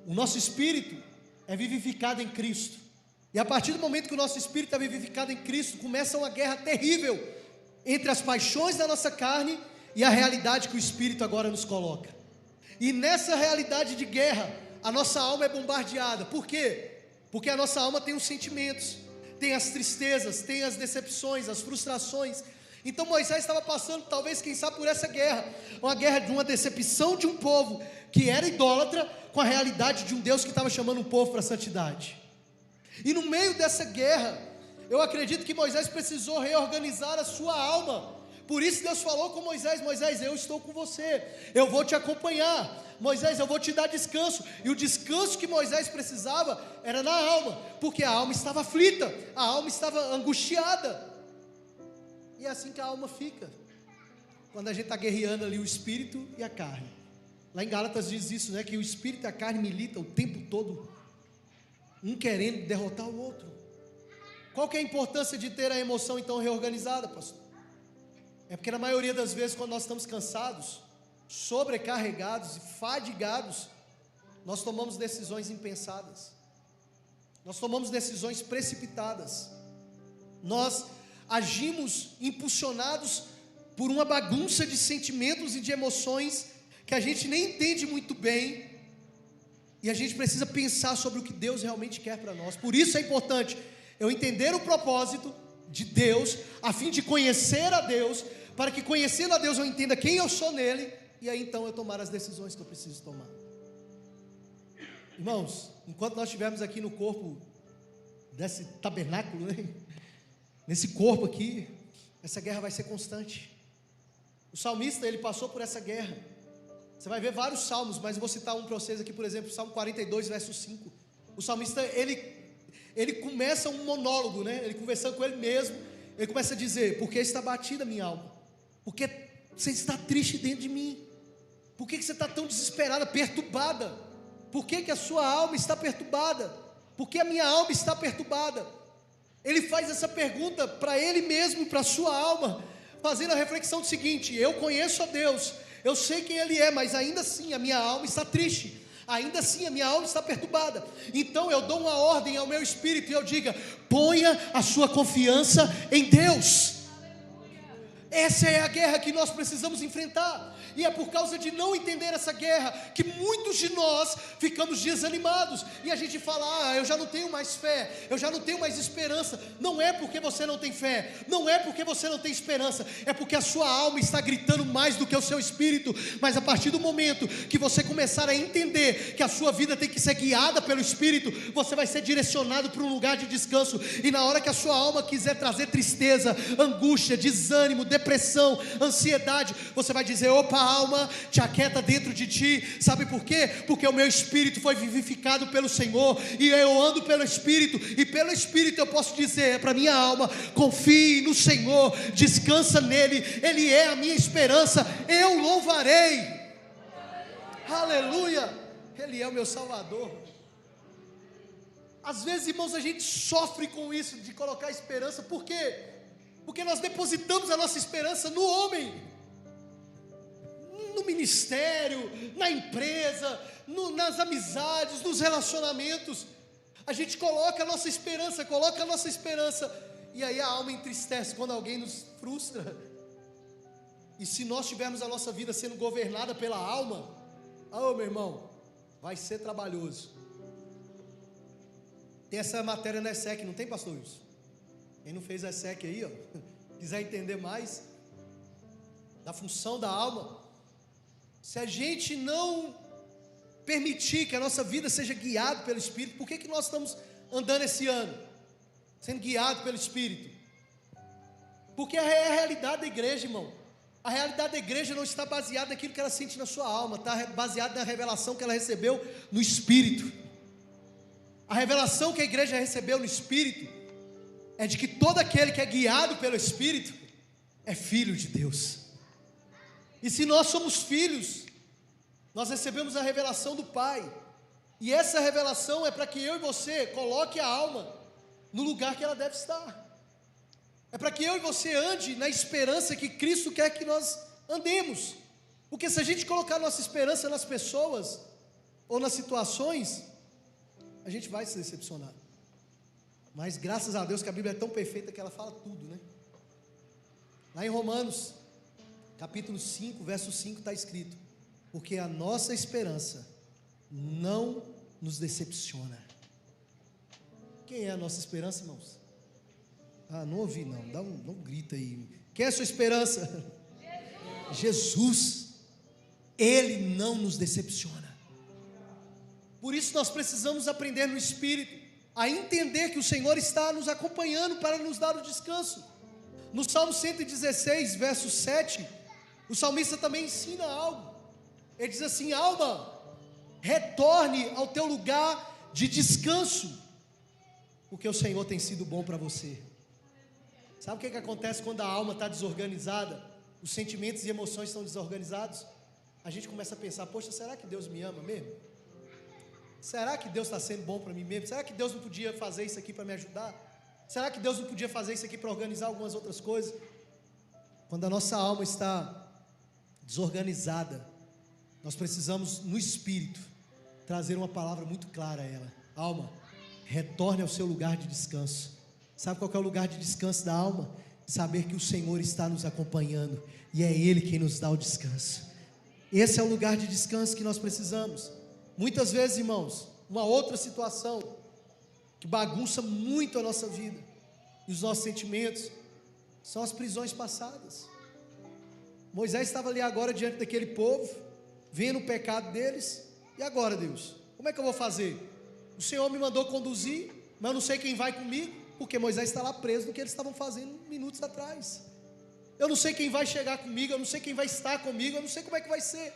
O nosso espírito é vivificado em Cristo. E a partir do momento que o nosso espírito é vivificado em Cristo, começa uma guerra terrível entre as paixões da nossa carne e a realidade que o Espírito agora nos coloca. E nessa realidade de guerra, a nossa alma é bombardeada. Por quê? Porque a nossa alma tem os sentimentos, tem as tristezas, tem as decepções, as frustrações. Então Moisés estava passando, talvez, quem sabe, por essa guerra, uma guerra de uma decepção de um povo que era idólatra, com a realidade de um Deus que estava chamando um povo para a santidade. E no meio dessa guerra, eu acredito que Moisés precisou reorganizar a sua alma. Por isso Deus falou com Moisés: Moisés, eu estou com você, eu vou te acompanhar. Moisés, eu vou te dar descanso. E o descanso que Moisés precisava era na alma, porque a alma estava aflita, a alma estava angustiada. E é assim que a alma fica, quando a gente está guerreando ali o espírito e a carne. Lá em Gálatas diz isso, né? Que o espírito e a carne militam o tempo todo, um querendo derrotar o outro. Qual que é a importância de ter a emoção então reorganizada, pastor? É porque na maioria das vezes, quando nós estamos cansados, sobrecarregados e fadigados, nós tomamos decisões impensadas, nós tomamos decisões precipitadas, nós agimos impulsionados por uma bagunça de sentimentos e de emoções que a gente nem entende muito bem, e a gente precisa pensar sobre o que Deus realmente quer para nós. Por isso é importante eu entender o propósito de Deus, a fim de conhecer a Deus, para que conhecendo a Deus eu entenda quem eu sou nele, e aí então eu tomar as decisões que eu preciso tomar. Irmãos, enquanto nós estivermos aqui no corpo desse tabernáculo, né? Nesse corpo aqui, essa guerra vai ser constante. O salmista, ele passou por essa guerra. Você vai ver vários salmos, mas eu vou citar um para vocês aqui, por exemplo, Salmo 42, verso 5. O salmista, ele começa um monólogo, né? Ele conversando com ele mesmo, ele começa a dizer: por que está batida a minha alma? Por que você está triste dentro de mim? Por que você está tão desesperada, perturbada? Por que a sua alma está perturbada? Por que a minha alma está perturbada? Ele faz essa pergunta para ele mesmo e para a sua alma, fazendo a reflexão do seguinte: eu conheço a Deus, eu sei quem Ele é, mas ainda assim a minha alma está triste, ainda assim a minha alma está perturbada. Então eu dou uma ordem ao meu espírito e eu digo: ponha a sua confiança em Deus. Essa é a guerra que nós precisamos enfrentar. E é por causa de não entender essa guerra que muitos de nós ficamos desanimados, e a gente fala: eu já não tenho mais fé, eu já não tenho mais esperança. Não é porque você não tem fé, não é porque você não tem esperança, é porque a sua alma está gritando mais do que o seu espírito. Mas a partir do momento que você começar a entender que a sua vida tem que ser guiada pelo Espírito, você vai ser direcionado para um lugar de descanso. E na hora que a sua alma quiser trazer tristeza, angústia, desânimo, depressão, ansiedade, você vai dizer: opa, alma, te aquieta dentro de ti. Sabe por quê? Porque o meu espírito foi vivificado pelo Senhor, e eu ando pelo Espírito, e pelo Espírito eu posso dizer para minha alma: confie no Senhor, descansa nele, Ele é a minha esperança, eu louvarei. Aleluia, Ele é o meu Salvador. Às vezes, irmãos, a gente sofre com isso de colocar esperança. Por quê? Porque nós depositamos a nossa esperança no homem, no ministério, na empresa, nas amizades, nos relacionamentos. A gente coloca a nossa esperança, e aí a alma entristece quando alguém nos frustra. E se nós tivermos a nossa vida sendo governada pela alma, meu irmão, vai ser trabalhoso. Tem essa matéria na ESSEC, não tem, pastor Wilson? Quem não fez a ESSEC aí, quiser entender mais da função da alma, se a gente não permitir que a nossa vida seja guiada pelo Espírito, por que nós estamos andando esse ano? sendo guiado pelo Espírito. Porque é a realidade da igreja, irmão. A realidade da igreja não está baseada naquilo que ela sente na sua alma, está baseada na revelação que ela recebeu no Espírito. A revelação que a igreja recebeu no Espírito é de que todo aquele que é guiado pelo Espírito é filho de Deus. E se nós somos filhos, nós recebemos a revelação do Pai. E essa revelação é para que eu e você coloque a alma no lugar que ela deve estar. É para que eu e você ande na esperança que Cristo quer que nós andemos. Porque se a gente colocar nossa esperança nas pessoas ou nas situações, a gente vai se decepcionar. Mas graças a Deus que a Bíblia é tão perfeita que ela fala tudo, né? Lá em Romanos, capítulo 5, verso 5 está escrito: porque a nossa esperança não nos decepciona. Quem é a nossa esperança, irmãos? Não ouvi não, dá um grito aí. Quem é a sua esperança? Jesus. Ele não nos decepciona. Por isso nós precisamos aprender no Espírito a entender que o Senhor está nos acompanhando para nos dar o descanso. No Salmo 116, verso 7, o salmista também ensina algo. Ele diz assim: alma, retorne ao teu lugar de descanso, porque o Senhor tem sido bom para você. Sabe o que acontece quando a alma está desorganizada? Os sentimentos e emoções estão desorganizados. A gente começa a pensar: poxa, será que Deus me ama mesmo? Será que Deus está sendo bom para mim mesmo? Será que Deus não podia fazer isso aqui para me ajudar? Será que Deus não podia fazer isso aqui para organizar algumas outras coisas? Quando a nossa alma está desorganizada, nós precisamos no Espírito trazer uma palavra muito clara a ela: alma, retorne ao seu lugar de descanso. Sabe qual que é o lugar de descanso da alma? Saber que o Senhor está nos acompanhando e é Ele quem nos dá o descanso. Esse é o lugar de descanso que nós precisamos. Muitas vezes, irmãos, uma outra situação que bagunça muito a nossa vida e os nossos sentimentos são as prisões passadas. Moisés estava ali agora diante daquele povo, vendo o pecado deles. E agora, Deus, como é que eu vou fazer? O Senhor me mandou conduzir, mas eu não sei quem vai comigo, porque Moisés está lá preso no que eles estavam fazendo minutos atrás. Eu não sei quem vai chegar comigo, eu não sei quem vai estar comigo, eu não sei como é que vai ser.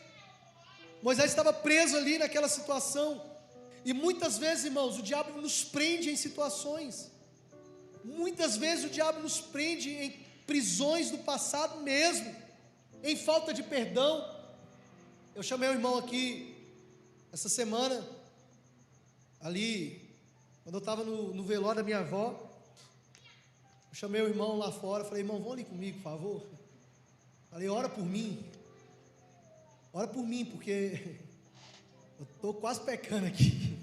Moisés estava preso ali naquela situação. E muitas vezes, irmãos, o diabo nos prende em situações. Muitas vezes o diabo nos prende em prisões do passado mesmo, em falta de perdão. Eu chamei o irmão aqui essa semana, ali, quando eu estava no velório da minha avó. Eu chamei o irmão lá fora, falei: irmão, vão ali comigo, por favor. Falei: ora por mim, porque eu estou quase pecando aqui,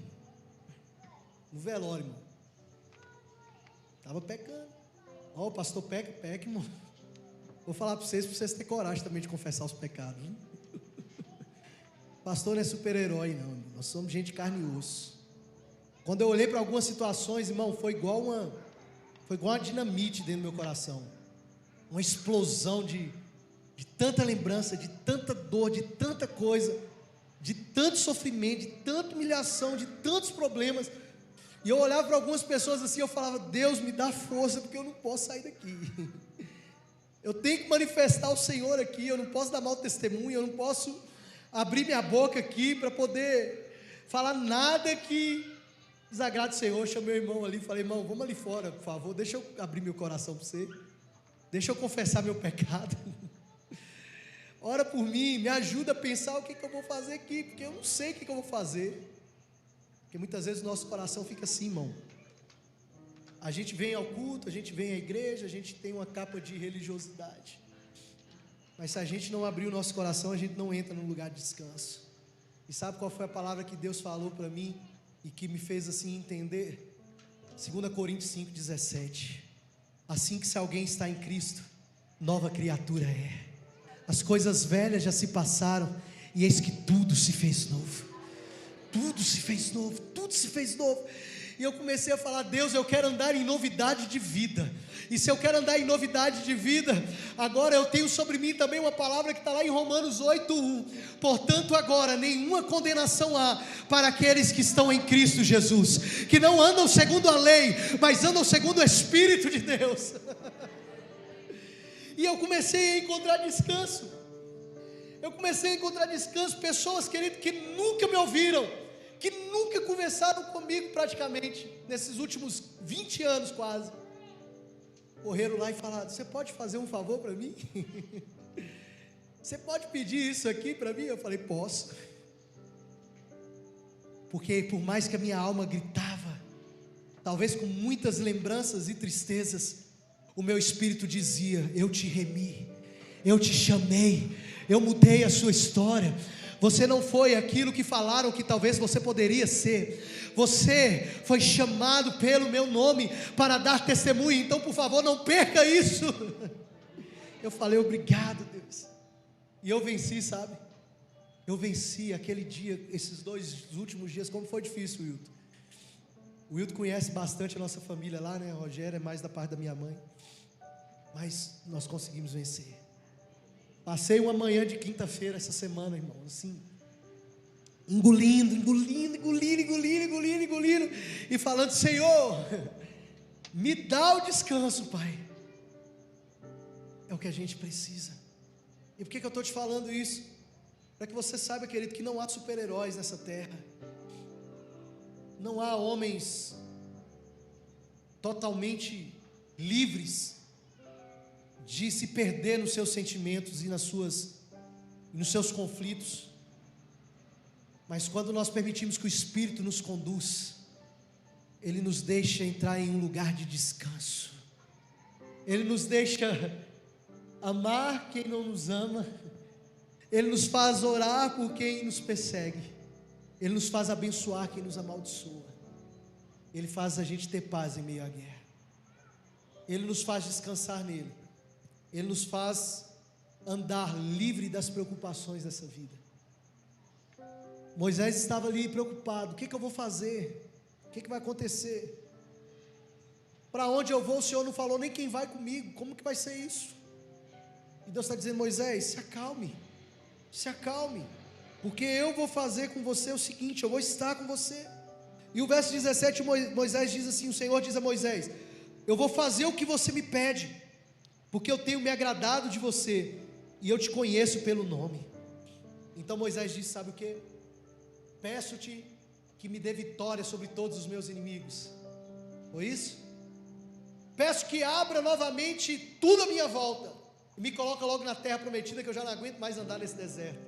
no velório, irmão. Estava pecando. O pastor peca, irmão. Vou falar para vocês terem coragem também de confessar os pecados. Pastor não é super-herói não, irmão. Nós somos gente de carne e osso. Quando eu olhei para algumas situações, irmão, foi igual uma dinamite dentro do meu coração. Uma explosão de tanta lembrança, de tanta dor, de tanta coisa, de tanto sofrimento, de tanta humilhação, de tantos problemas. E eu olhava para algumas pessoas assim, eu falava: Deus, me dá força, porque eu não posso sair daqui. Eu tenho que manifestar o Senhor aqui, eu não posso dar mau testemunho, eu não posso abrir minha boca aqui para poder falar nada que desagrade o Senhor. Eu chamei o irmão ali e falei: irmão, vamos ali fora, por favor, deixa eu abrir meu coração para você, deixa eu confessar meu pecado. Ora por mim, me ajuda a pensar o que eu vou fazer aqui, porque eu não sei o que eu vou fazer. Porque muitas vezes o nosso coração fica assim, irmão. A gente vem ao culto, a gente vem à igreja, a gente tem uma capa de religiosidade, mas se a gente não abrir o nosso coração, a gente não entra num lugar de descanso. E sabe qual foi a palavra que Deus falou para mim e que me fez assim entender? 2 Coríntios 5,17. Assim que se alguém está em Cristo, nova criatura é. As coisas velhas já se passaram e eis que tudo se fez novo. Tudo se fez novo, tudo se fez novo. E eu comecei a falar: Deus, eu quero andar em novidade de vida. E se eu quero andar em novidade de vida, agora eu tenho sobre mim também uma palavra que está lá em Romanos 8:1. Portanto agora nenhuma condenação há para aqueles que estão em Cristo Jesus, que não andam segundo a lei, mas andam segundo o Espírito de Deus. E eu comecei a encontrar descanso. Eu comecei a encontrar descanso. Pessoas, querido, que nunca me ouviram, que nunca conversaram comigo praticamente, nesses últimos 20 anos quase, correram lá e falaram: você pode fazer um favor para mim? Você pode pedir isso aqui para mim? Eu falei: posso. Porque por mais que a minha alma gritava, talvez com muitas lembranças e tristezas, o meu espírito dizia: eu te remi, eu te chamei, eu mudei a sua história. Você não foi aquilo que falaram que talvez você poderia ser. Você foi chamado pelo meu nome para dar testemunho. Então, por favor, não perca isso. Eu falei: obrigado, Deus. E eu venci, sabe? Eu venci aquele dia, esses 2 últimos dias. Como foi difícil, Wilton. O Wilton conhece bastante a nossa família lá, né? A Rogéria é mais da parte da minha mãe. Mas nós conseguimos vencer. Passei uma manhã de quinta-feira essa semana, irmão, assim, engolindo, e falando: Senhor, me dá o descanso, Pai. É o que a gente precisa. E por que eu estou te falando isso? Para que você saiba, querido, que não há super-heróis nessa terra. Não há homens totalmente livres de se perder nos seus sentimentos e nos seus conflitos. Mas quando nós permitimos que o Espírito nos conduz, Ele nos deixa entrar em um lugar de descanso. Ele nos deixa amar quem não nos ama. Ele nos faz orar por quem nos persegue. Ele nos faz abençoar quem nos amaldiçoa. Ele faz a gente ter paz em meio à guerra. Ele nos faz descansar nele. Ele nos faz andar livre das preocupações dessa vida. Moisés estava ali preocupado: o que eu vou fazer? O que vai acontecer? Para onde eu vou? O Senhor não falou nem quem vai comigo. Como que vai ser isso? E Deus está dizendo: Moisés, se acalme, porque eu vou fazer com você o seguinte: eu vou estar com você. E o verso 17, Moisés diz assim: o Senhor diz a Moisés: eu vou fazer o que você me pede, porque eu tenho me agradado de você, e eu te conheço pelo nome. Então Moisés disse: sabe o que? Peço-te que me dê vitória sobre todos os meus inimigos. Foi isso? Peço que abra novamente tudo à minha volta, e me coloca logo na terra prometida, que eu já não aguento mais andar nesse deserto.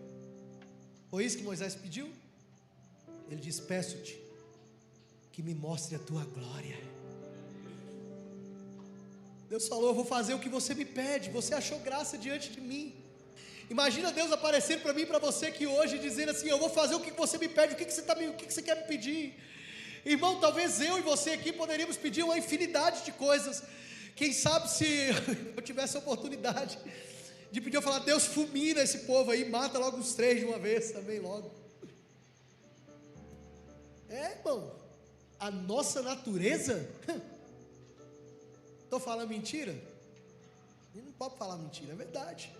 Foi isso que Moisés pediu? Ele diz: peço-te que me mostre a tua glória. Deus falou: eu vou fazer o que você me pede. Você achou graça diante de mim. Imagina Deus aparecendo para mim e para você aqui hoje, dizendo assim: eu vou fazer o que você me pede. O que você quer me pedir? Irmão, talvez eu e você aqui poderíamos pedir uma infinidade de coisas. Quem sabe se eu tivesse a oportunidade de pedir, eu falar: Deus, fulmina esse povo aí, mata logo os 3 de uma vez também logo. Irmão, a nossa natureza... Estou falando mentira? Ele não pode falar mentira, é verdade.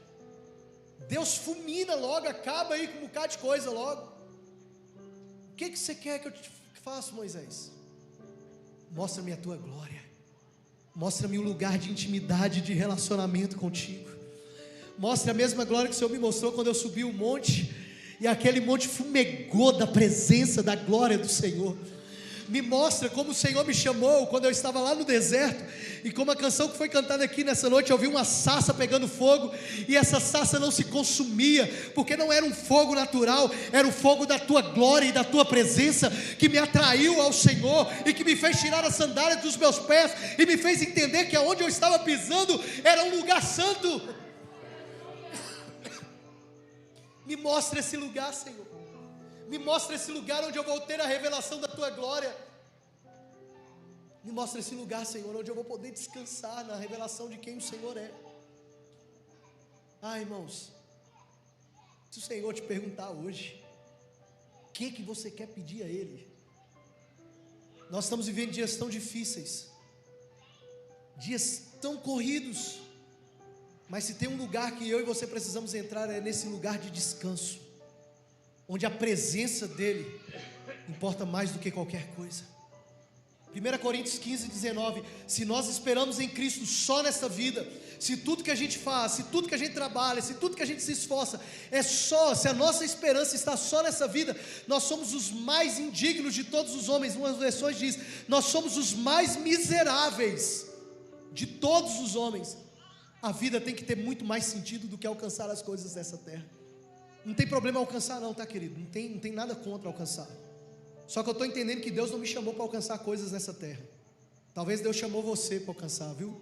Deus fulmina logo, acaba aí com um bocado de coisa logo. O que você quer que eu te faça, Moisés? Mostra-me a tua glória. Mostra-me um lugar de intimidade, de relacionamento contigo. Mostra a mesma glória que o Senhor me mostrou quando eu subi o monte, e aquele monte fumegou da presença, da glória do Senhor. Me mostra como o Senhor me chamou quando eu estava lá no deserto, e como a canção que foi cantada aqui nessa noite, eu vi uma sarça pegando fogo, e essa sarça não se consumia, porque não era um fogo natural, era o fogo da tua glória e da tua presença, que me atraiu ao Senhor, e que me fez tirar a sandália dos meus pés, e me fez entender que aonde eu estava pisando, era um lugar santo. Me mostra esse lugar, Senhor. Me mostra esse lugar onde eu vou ter a revelação da tua glória. Me mostra esse lugar, Senhor, onde eu vou poder descansar na revelação de quem o Senhor é. Irmãos, se o Senhor te perguntar hoje, o que você quer pedir a Ele? Nós estamos vivendo dias tão difíceis, dias tão corridos, mas se tem um lugar que eu e você precisamos entrar, é nesse lugar de descanso, onde a presença dEle importa mais do que qualquer coisa. 1 Coríntios 15, 19, se nós esperamos em Cristo só nesta vida, se tudo que a gente faz, se tudo que a gente trabalha, se tudo que a gente se esforça, se a nossa esperança está só nessa vida, nós somos os mais indignos de todos os homens. Umas versões diz, nós somos os mais miseráveis de todos os homens. A vida tem que ter muito mais sentido do que alcançar as coisas dessa terra. Não tem problema alcançar não, tá querido? Não tem nada contra alcançar. Só que eu estou entendendo que Deus não me chamou para alcançar coisas nessa terra. Talvez Deus chamou você para alcançar, viu?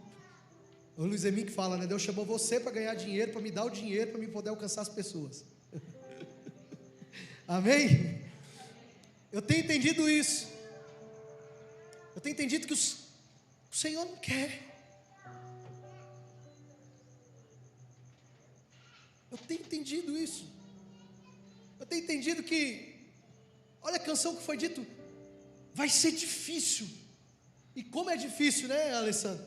O Luiz Emílio que fala, né? Deus chamou você para ganhar dinheiro, para me dar o dinheiro, para me poder alcançar as pessoas. Amém? Eu tenho entendido isso. Eu tenho entendido que o Senhor não quer. Eu tenho entendido isso. Eu tenho entendido que, olha a canção que foi dito, vai ser difícil. E como é difícil, né, Alessandro?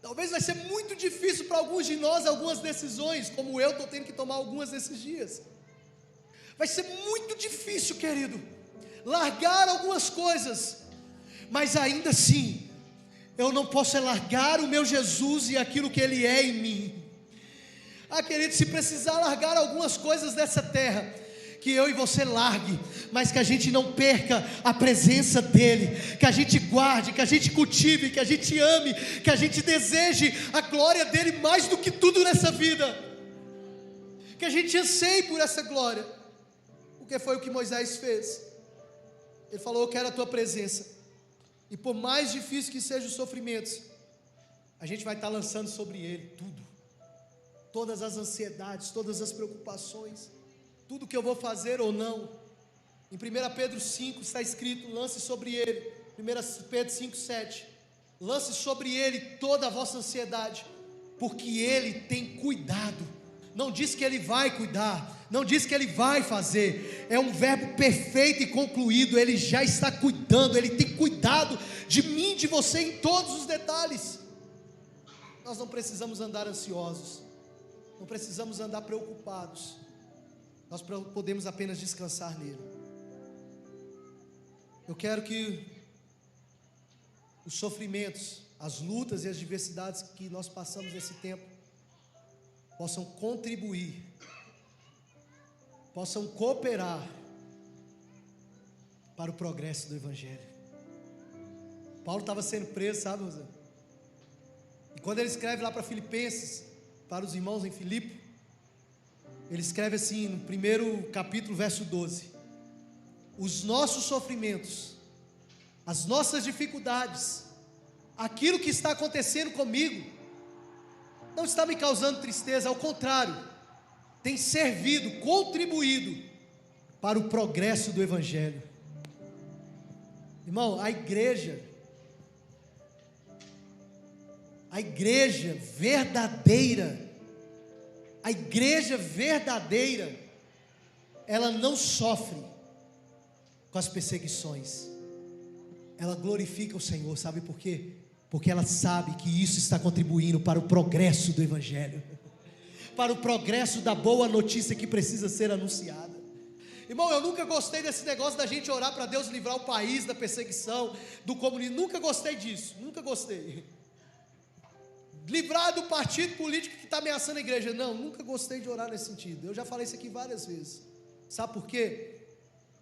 Talvez vai ser muito difícil para alguns de nós algumas decisões, como eu estou tendo que tomar algumas desses dias. Vai ser muito difícil, querido, largar algumas coisas, mas ainda assim, eu não posso largar o meu Jesus e aquilo que Ele é em mim. Querido, se precisar largar algumas coisas dessa terra, que eu e você largue, mas que a gente não perca a presença dEle, que a gente guarde, que a gente cultive, que a gente ame, que a gente deseje a glória dEle mais do que tudo nessa vida, que a gente anseie por essa glória, porque foi o que Moisés fez. Ele falou, eu quero a tua presença, e por mais difícil que sejam os sofrimentos, a gente vai estar lançando sobre Ele tudo, todas as ansiedades, todas as preocupações, tudo que eu vou fazer ou não. Em 1 Pedro 5 está escrito, lance sobre Ele, 1 Pedro 5, 7, lance sobre Ele toda a vossa ansiedade, porque Ele tem cuidado. Não diz que Ele vai cuidar, não diz que Ele vai fazer, é um verbo perfeito e concluído. Ele já está cuidando, Ele tem cuidado de mim, de você, em todos os detalhes. Nós não precisamos andar ansiosos, não precisamos andar preocupados, nós podemos apenas descansar nele. Eu quero que os sofrimentos, as lutas e as diversidades que nós passamos nesse tempo possam contribuir, possam cooperar para o progresso do Evangelho. Paulo estava sendo preso, sabe, José? E quando ele escreve lá para Filipenses, para os irmãos em Filipe, ele escreve assim no primeiro capítulo, verso 12: os nossos sofrimentos, as nossas dificuldades, aquilo que está acontecendo comigo, não está me causando tristeza, ao contrário, tem servido, contribuído para o progresso do Evangelho. Irmão, a igreja verdadeira, ela não sofre com as perseguições, ela glorifica o Senhor. Sabe por quê? Porque ela sabe que isso está contribuindo para o progresso do Evangelho, para o progresso da boa notícia que precisa ser anunciada. Irmão, eu nunca gostei desse negócio da gente orar para Deus livrar o país da perseguição, do comunismo. Nunca gostei disso, nunca gostei. Livrar do partido político que está ameaçando a igreja. Não, nunca gostei de orar nesse sentido. Eu já falei isso aqui várias vezes. Sabe por quê?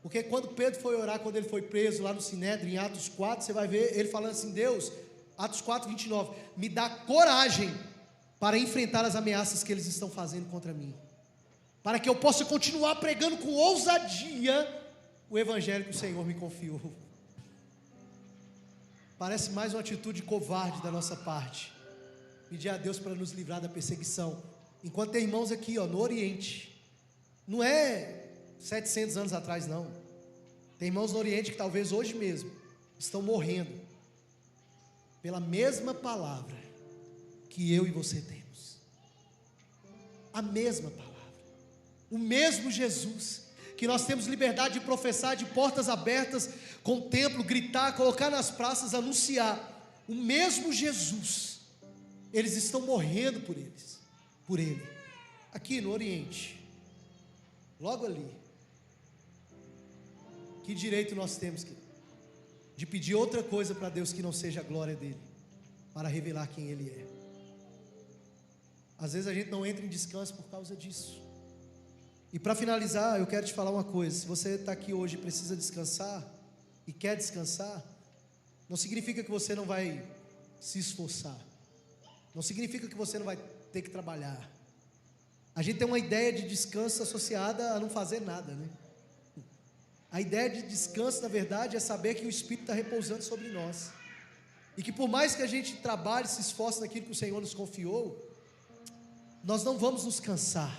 Porque quando Pedro foi orar, quando ele foi preso lá no Sinédrio, em Atos 4, você vai ver ele falando assim: Deus, Atos 4, 29, me dá coragem para enfrentar as ameaças que eles estão fazendo contra mim, para que eu possa continuar pregando com ousadia o Evangelho que o Senhor me confiou. Parece mais uma atitude covarde da nossa parte, pedir a Deus para nos livrar da perseguição, enquanto tem irmãos aqui no Oriente, não é 700 anos atrás não, tem irmãos no Oriente que talvez hoje mesmo estão morrendo pela mesma palavra que eu e você temos, a mesma palavra, o mesmo Jesus que nós temos liberdade de professar, de portas abertas, com o templo, gritar, colocar nas praças, anunciar o mesmo Jesus. Eles estão morrendo por ele, aqui no Oriente, logo ali. Que direito nós temos de pedir outra coisa para Deus que não seja a glória dele, para revelar quem ele é? Às vezes a gente não entra em descanso por causa disso. E para finalizar, eu quero te falar uma coisa: se você está aqui hoje e precisa descansar, e quer descansar, não significa que você não vai se esforçar, não significa que você não vai ter que trabalhar. A gente tem uma ideia de descanso associada a não fazer nada, né? A ideia de descanso, na verdade, é saber que o Espírito está repousando sobre nós, e que por mais que a gente trabalhe, se esforce naquilo que o Senhor nos confiou, nós não vamos nos cansar,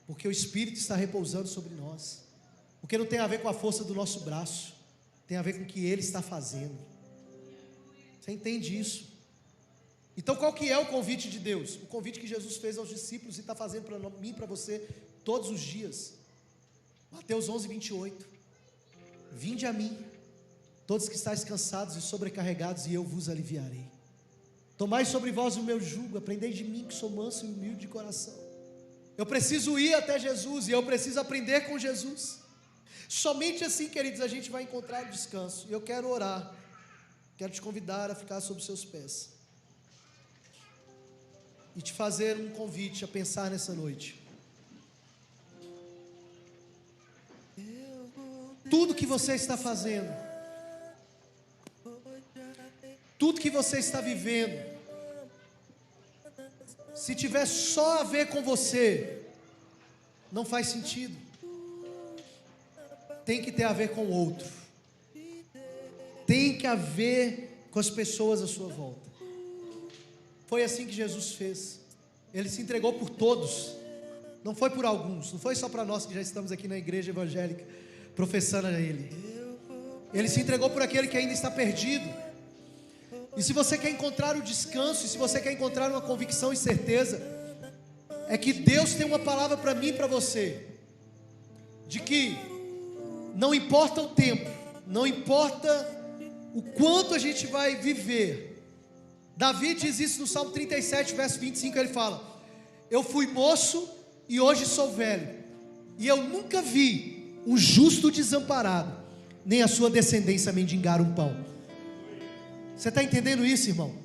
porque o Espírito está repousando sobre nós, porque não tem a ver com a força do nosso braço, tem a ver com o que Ele está fazendo. Você entende isso? Então qual que é o convite de Deus? O convite que Jesus fez aos discípulos e está fazendo para mim e para você todos os dias. Mateus 11, 28. Vinde a mim, todos que estáis cansados e sobrecarregados, e eu vos aliviarei. Tomai sobre vós o meu jugo, aprendei de mim, que sou manso e humilde de coração. Eu preciso ir até Jesus, e eu preciso aprender com Jesus. Somente assim, queridos, a gente vai encontrar o descanso. E eu quero orar, quero te convidar a ficar sob os seus pés, e te fazer um convite a pensar nessa noite. Tudo que você está fazendo, tudo que você está vivendo, se tiver só a ver com você, não faz sentido. Tem que ter a ver com o outro, tem que haver com as pessoas à sua volta. Foi assim que Jesus fez. Ele se entregou por todos, não foi por alguns, não foi só para nós que já estamos aqui na igreja evangélica professando a Ele. Ele se entregou por aquele que ainda está perdido. E se você quer encontrar o descanso, e se você quer encontrar uma convicção e certeza, é que Deus tem uma palavra para mim e para você, de que não importa o tempo, não importa o quanto a gente vai viver. Davi diz isso no Salmo 37, verso 25, ele fala: eu fui moço e hoje sou velho, e eu nunca vi um justo desamparado, nem a sua descendência mendigar um pão. Você está entendendo isso, irmão?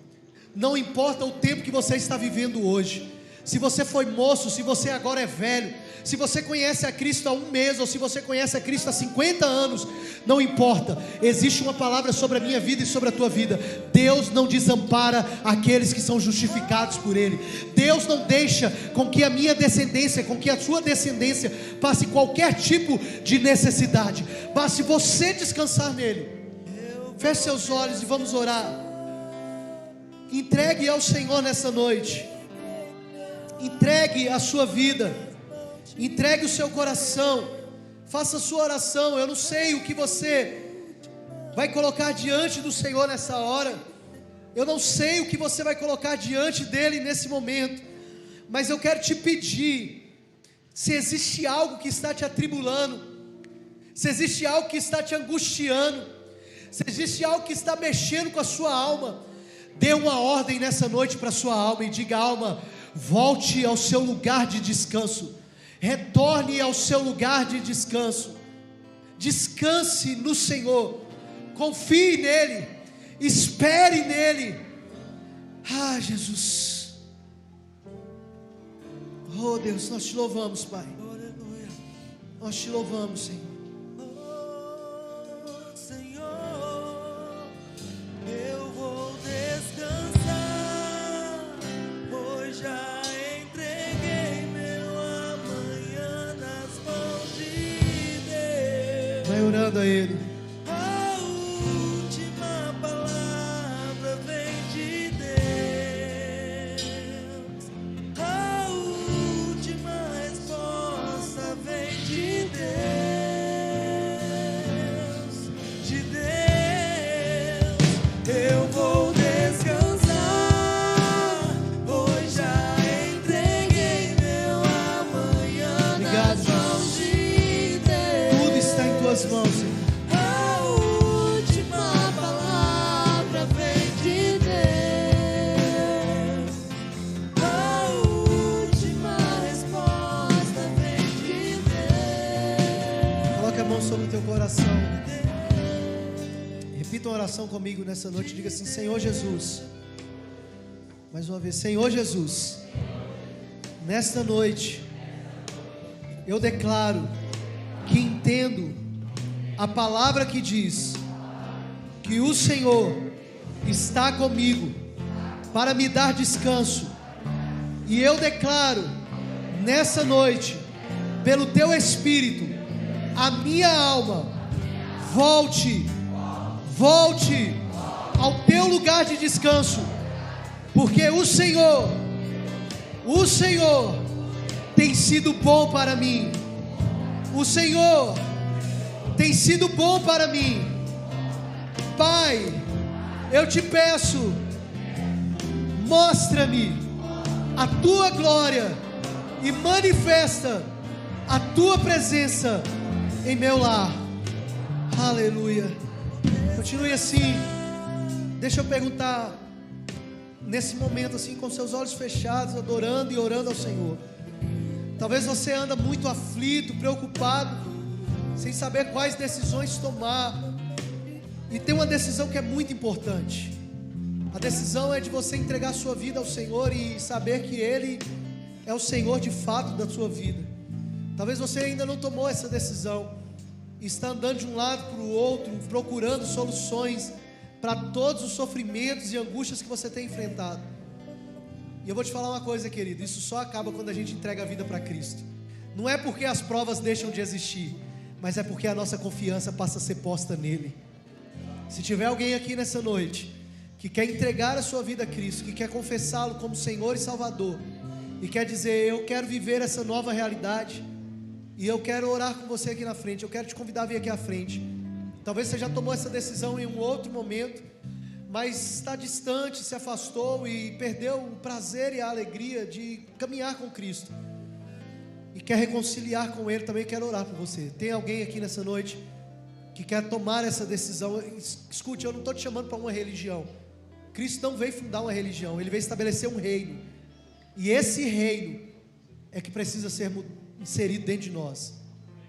Não importa o tempo que você está vivendo hoje, se você foi moço, se você agora é velho, se você conhece a Cristo há um mês, ou se você conhece a Cristo há 50 anos, não importa, existe uma palavra sobre a minha vida e sobre a tua vida. Deus não desampara aqueles que são justificados por Ele. Deus não deixa com que a minha descendência, com que a sua descendência passe qualquer tipo de necessidade. Basta você descansar nele. Feche seus olhos e vamos orar. Entregue ao Senhor nessa noite. Entregue a sua vida, entregue o seu coração, faça a sua oração. Eu não sei o que você vai colocar diante do Senhor nessa hora, eu não sei o que você vai colocar diante dEle nesse momento, mas eu quero te pedir, se existe algo que está te atribulando, se existe algo que está te angustiando, se existe algo que está mexendo com a sua alma, dê uma ordem nessa noite para a sua alma e diga: alma, volte ao seu lugar de descanso, retorne ao seu lugar de descanso, descanse no Senhor, confie nele, espere nele. Ah, Jesus, oh Deus, nós te louvamos, Pai, nós te louvamos, Senhor. Orando a Ele. A última palavra vem de Deus, a última resposta vem de Deus, de Deus. Eu vou descansar, pois já entreguei meu amanhã nas mãos de Deus. oração comigo nessa noite. Diga assim: Senhor Jesus. Mais uma vez: Senhor Jesus, nesta noite eu declaro que entendo a palavra que diz que o Senhor está comigo para me dar descanso. E eu declaro nessa noite, pelo teu Espírito, a minha alma volte ao teu lugar de descanso, porque o Senhor tem sido bom para mim. O Senhor tem sido bom para mim. Pai, eu te peço, mostra-me a tua glória e manifesta a tua presença em meu lar. Aleluia. Continue assim. Deixa eu perguntar, nesse momento assim, com seus olhos fechados, adorando e orando ao Senhor. Talvez você anda muito aflito, preocupado, sem saber quais decisões tomar. E tem uma decisão que é muito importante. A decisão é de você entregar a sua vida ao Senhor e saber que Ele é o Senhor de fato da sua vida. Talvez você ainda não tomou essa decisão e está andando de um lado para o outro, procurando soluções para todos os sofrimentos e angústias que você tem enfrentado. E eu vou te falar uma coisa, querido: isso só acaba quando a gente entrega a vida para Cristo. Não é porque as provas deixam de existir, mas é porque a nossa confiança passa a ser posta nele. Se tiver alguém aqui nessa noite que quer entregar a sua vida a Cristo, que quer confessá-lo como Senhor e Salvador, e quer dizer: eu quero viver essa nova realidade, e eu quero orar com você aqui na frente, eu quero te convidar a vir aqui à frente. Talvez você já tomou essa decisão em um outro momento, mas está distante, se afastou e perdeu o prazer e a alegria de caminhar com Cristo, e quer reconciliar com Ele. Também quero orar por você. Tem alguém aqui nessa noite que quer tomar essa decisão? Escute, eu não estou te chamando para uma religião. Cristo não veio fundar uma religião, Ele veio estabelecer um reino. E esse reino é que precisa ser inserido dentro de nós.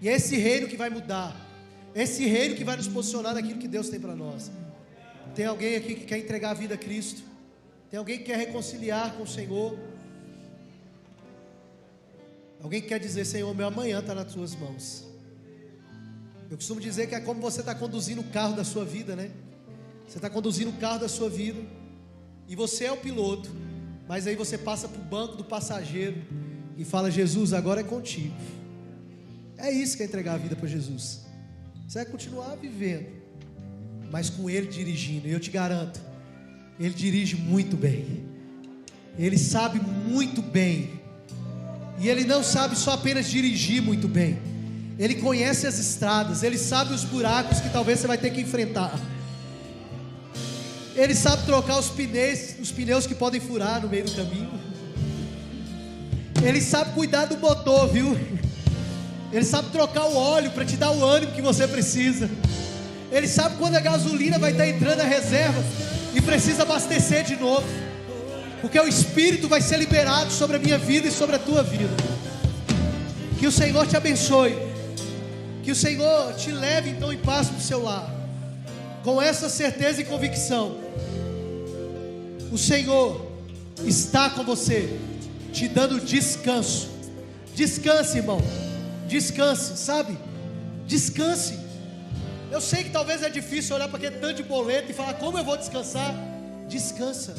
E é esse reino que vai mudar, é esse reino que vai nos posicionar naquilo que Deus tem para nós. Tem alguém aqui que quer entregar a vida a Cristo? Tem alguém que quer reconciliar com o Senhor? Alguém que quer dizer: Senhor, meu amanhã está nas tuas mãos. Eu costumo dizer que é como você está conduzindo o carro da sua vida, né? Você está conduzindo o carro da sua vida e você é o piloto, mas aí você passa para o banco do passageiro e fala: Jesus, agora é contigo. É isso que é entregar a vida para Jesus. Você vai continuar vivendo, mas com Ele dirigindo. E eu te garanto, Ele dirige muito bem, Ele sabe muito bem. E Ele não sabe só apenas dirigir muito bem, Ele conhece as estradas, Ele sabe os buracos que talvez você vai ter que enfrentar. Ele sabe trocar os pneus que podem furar no meio do caminho. Ele sabe cuidar do motor, viu? Ele sabe trocar o óleo para te dar o ânimo que você precisa. Ele sabe quando a gasolina vai estar entrando na reserva e precisa abastecer de novo, porque o Espírito vai ser liberado sobre a minha vida e sobre a tua vida. Que o Senhor te abençoe, que o Senhor te leve então em paz para o seu lar, com essa certeza e convicção: o Senhor está com você, te dando descanso. Descanse, irmão, descanse, sabe? Descanse. Eu sei que talvez é difícil olhar para aquele tanto de boleto e falar: como eu vou descansar? Descansa,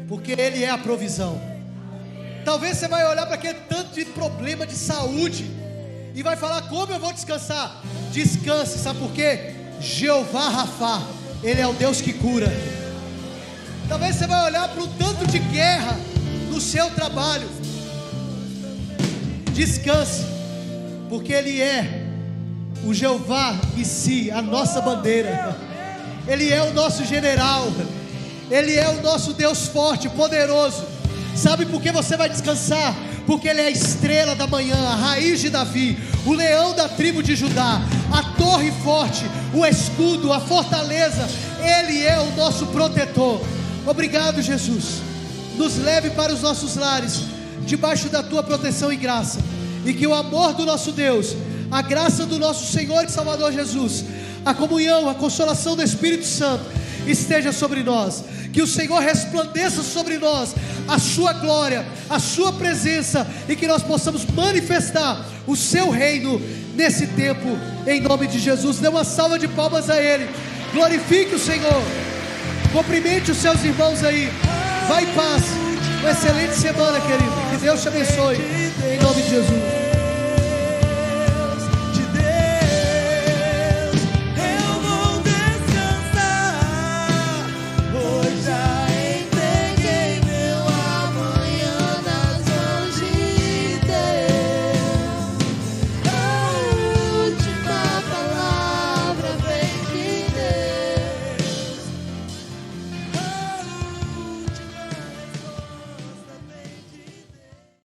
porque Ele é a provisão. Talvez você vai olhar para aquele tanto de problema de saúde e vai falar: como eu vou descansar? Descanse, sabe por quê? Jeová Rafá, Ele é o Deus que cura. Talvez você vai olhar para um tanto de guerra no seu trabalho. Descanse, porque Ele é o Jeová Nissi, a nossa bandeira. Ele é o nosso general, Ele é o nosso Deus forte, poderoso. Sabe por que você vai descansar? Porque Ele é a estrela da manhã, a raiz de Davi, o leão da tribo de Judá, a torre forte, o escudo, a fortaleza. Ele é o nosso protetor. Obrigado, Jesus. Nos leve para os nossos lares, debaixo da Tua proteção e graça, e que o amor do nosso Deus, a graça do nosso Senhor e Salvador Jesus, a comunhão, a consolação do Espírito Santo esteja sobre nós. Que o Senhor resplandeça sobre nós a sua glória, a sua presença, e que nós possamos manifestar o seu reino nesse tempo, em nome de Jesus. Dê uma salva de palmas a Ele, glorifique o Senhor, cumprimente os seus irmãos aí. Vai em paz, uma excelente semana, querido. Que Deus te abençoe, em nome de Jesus.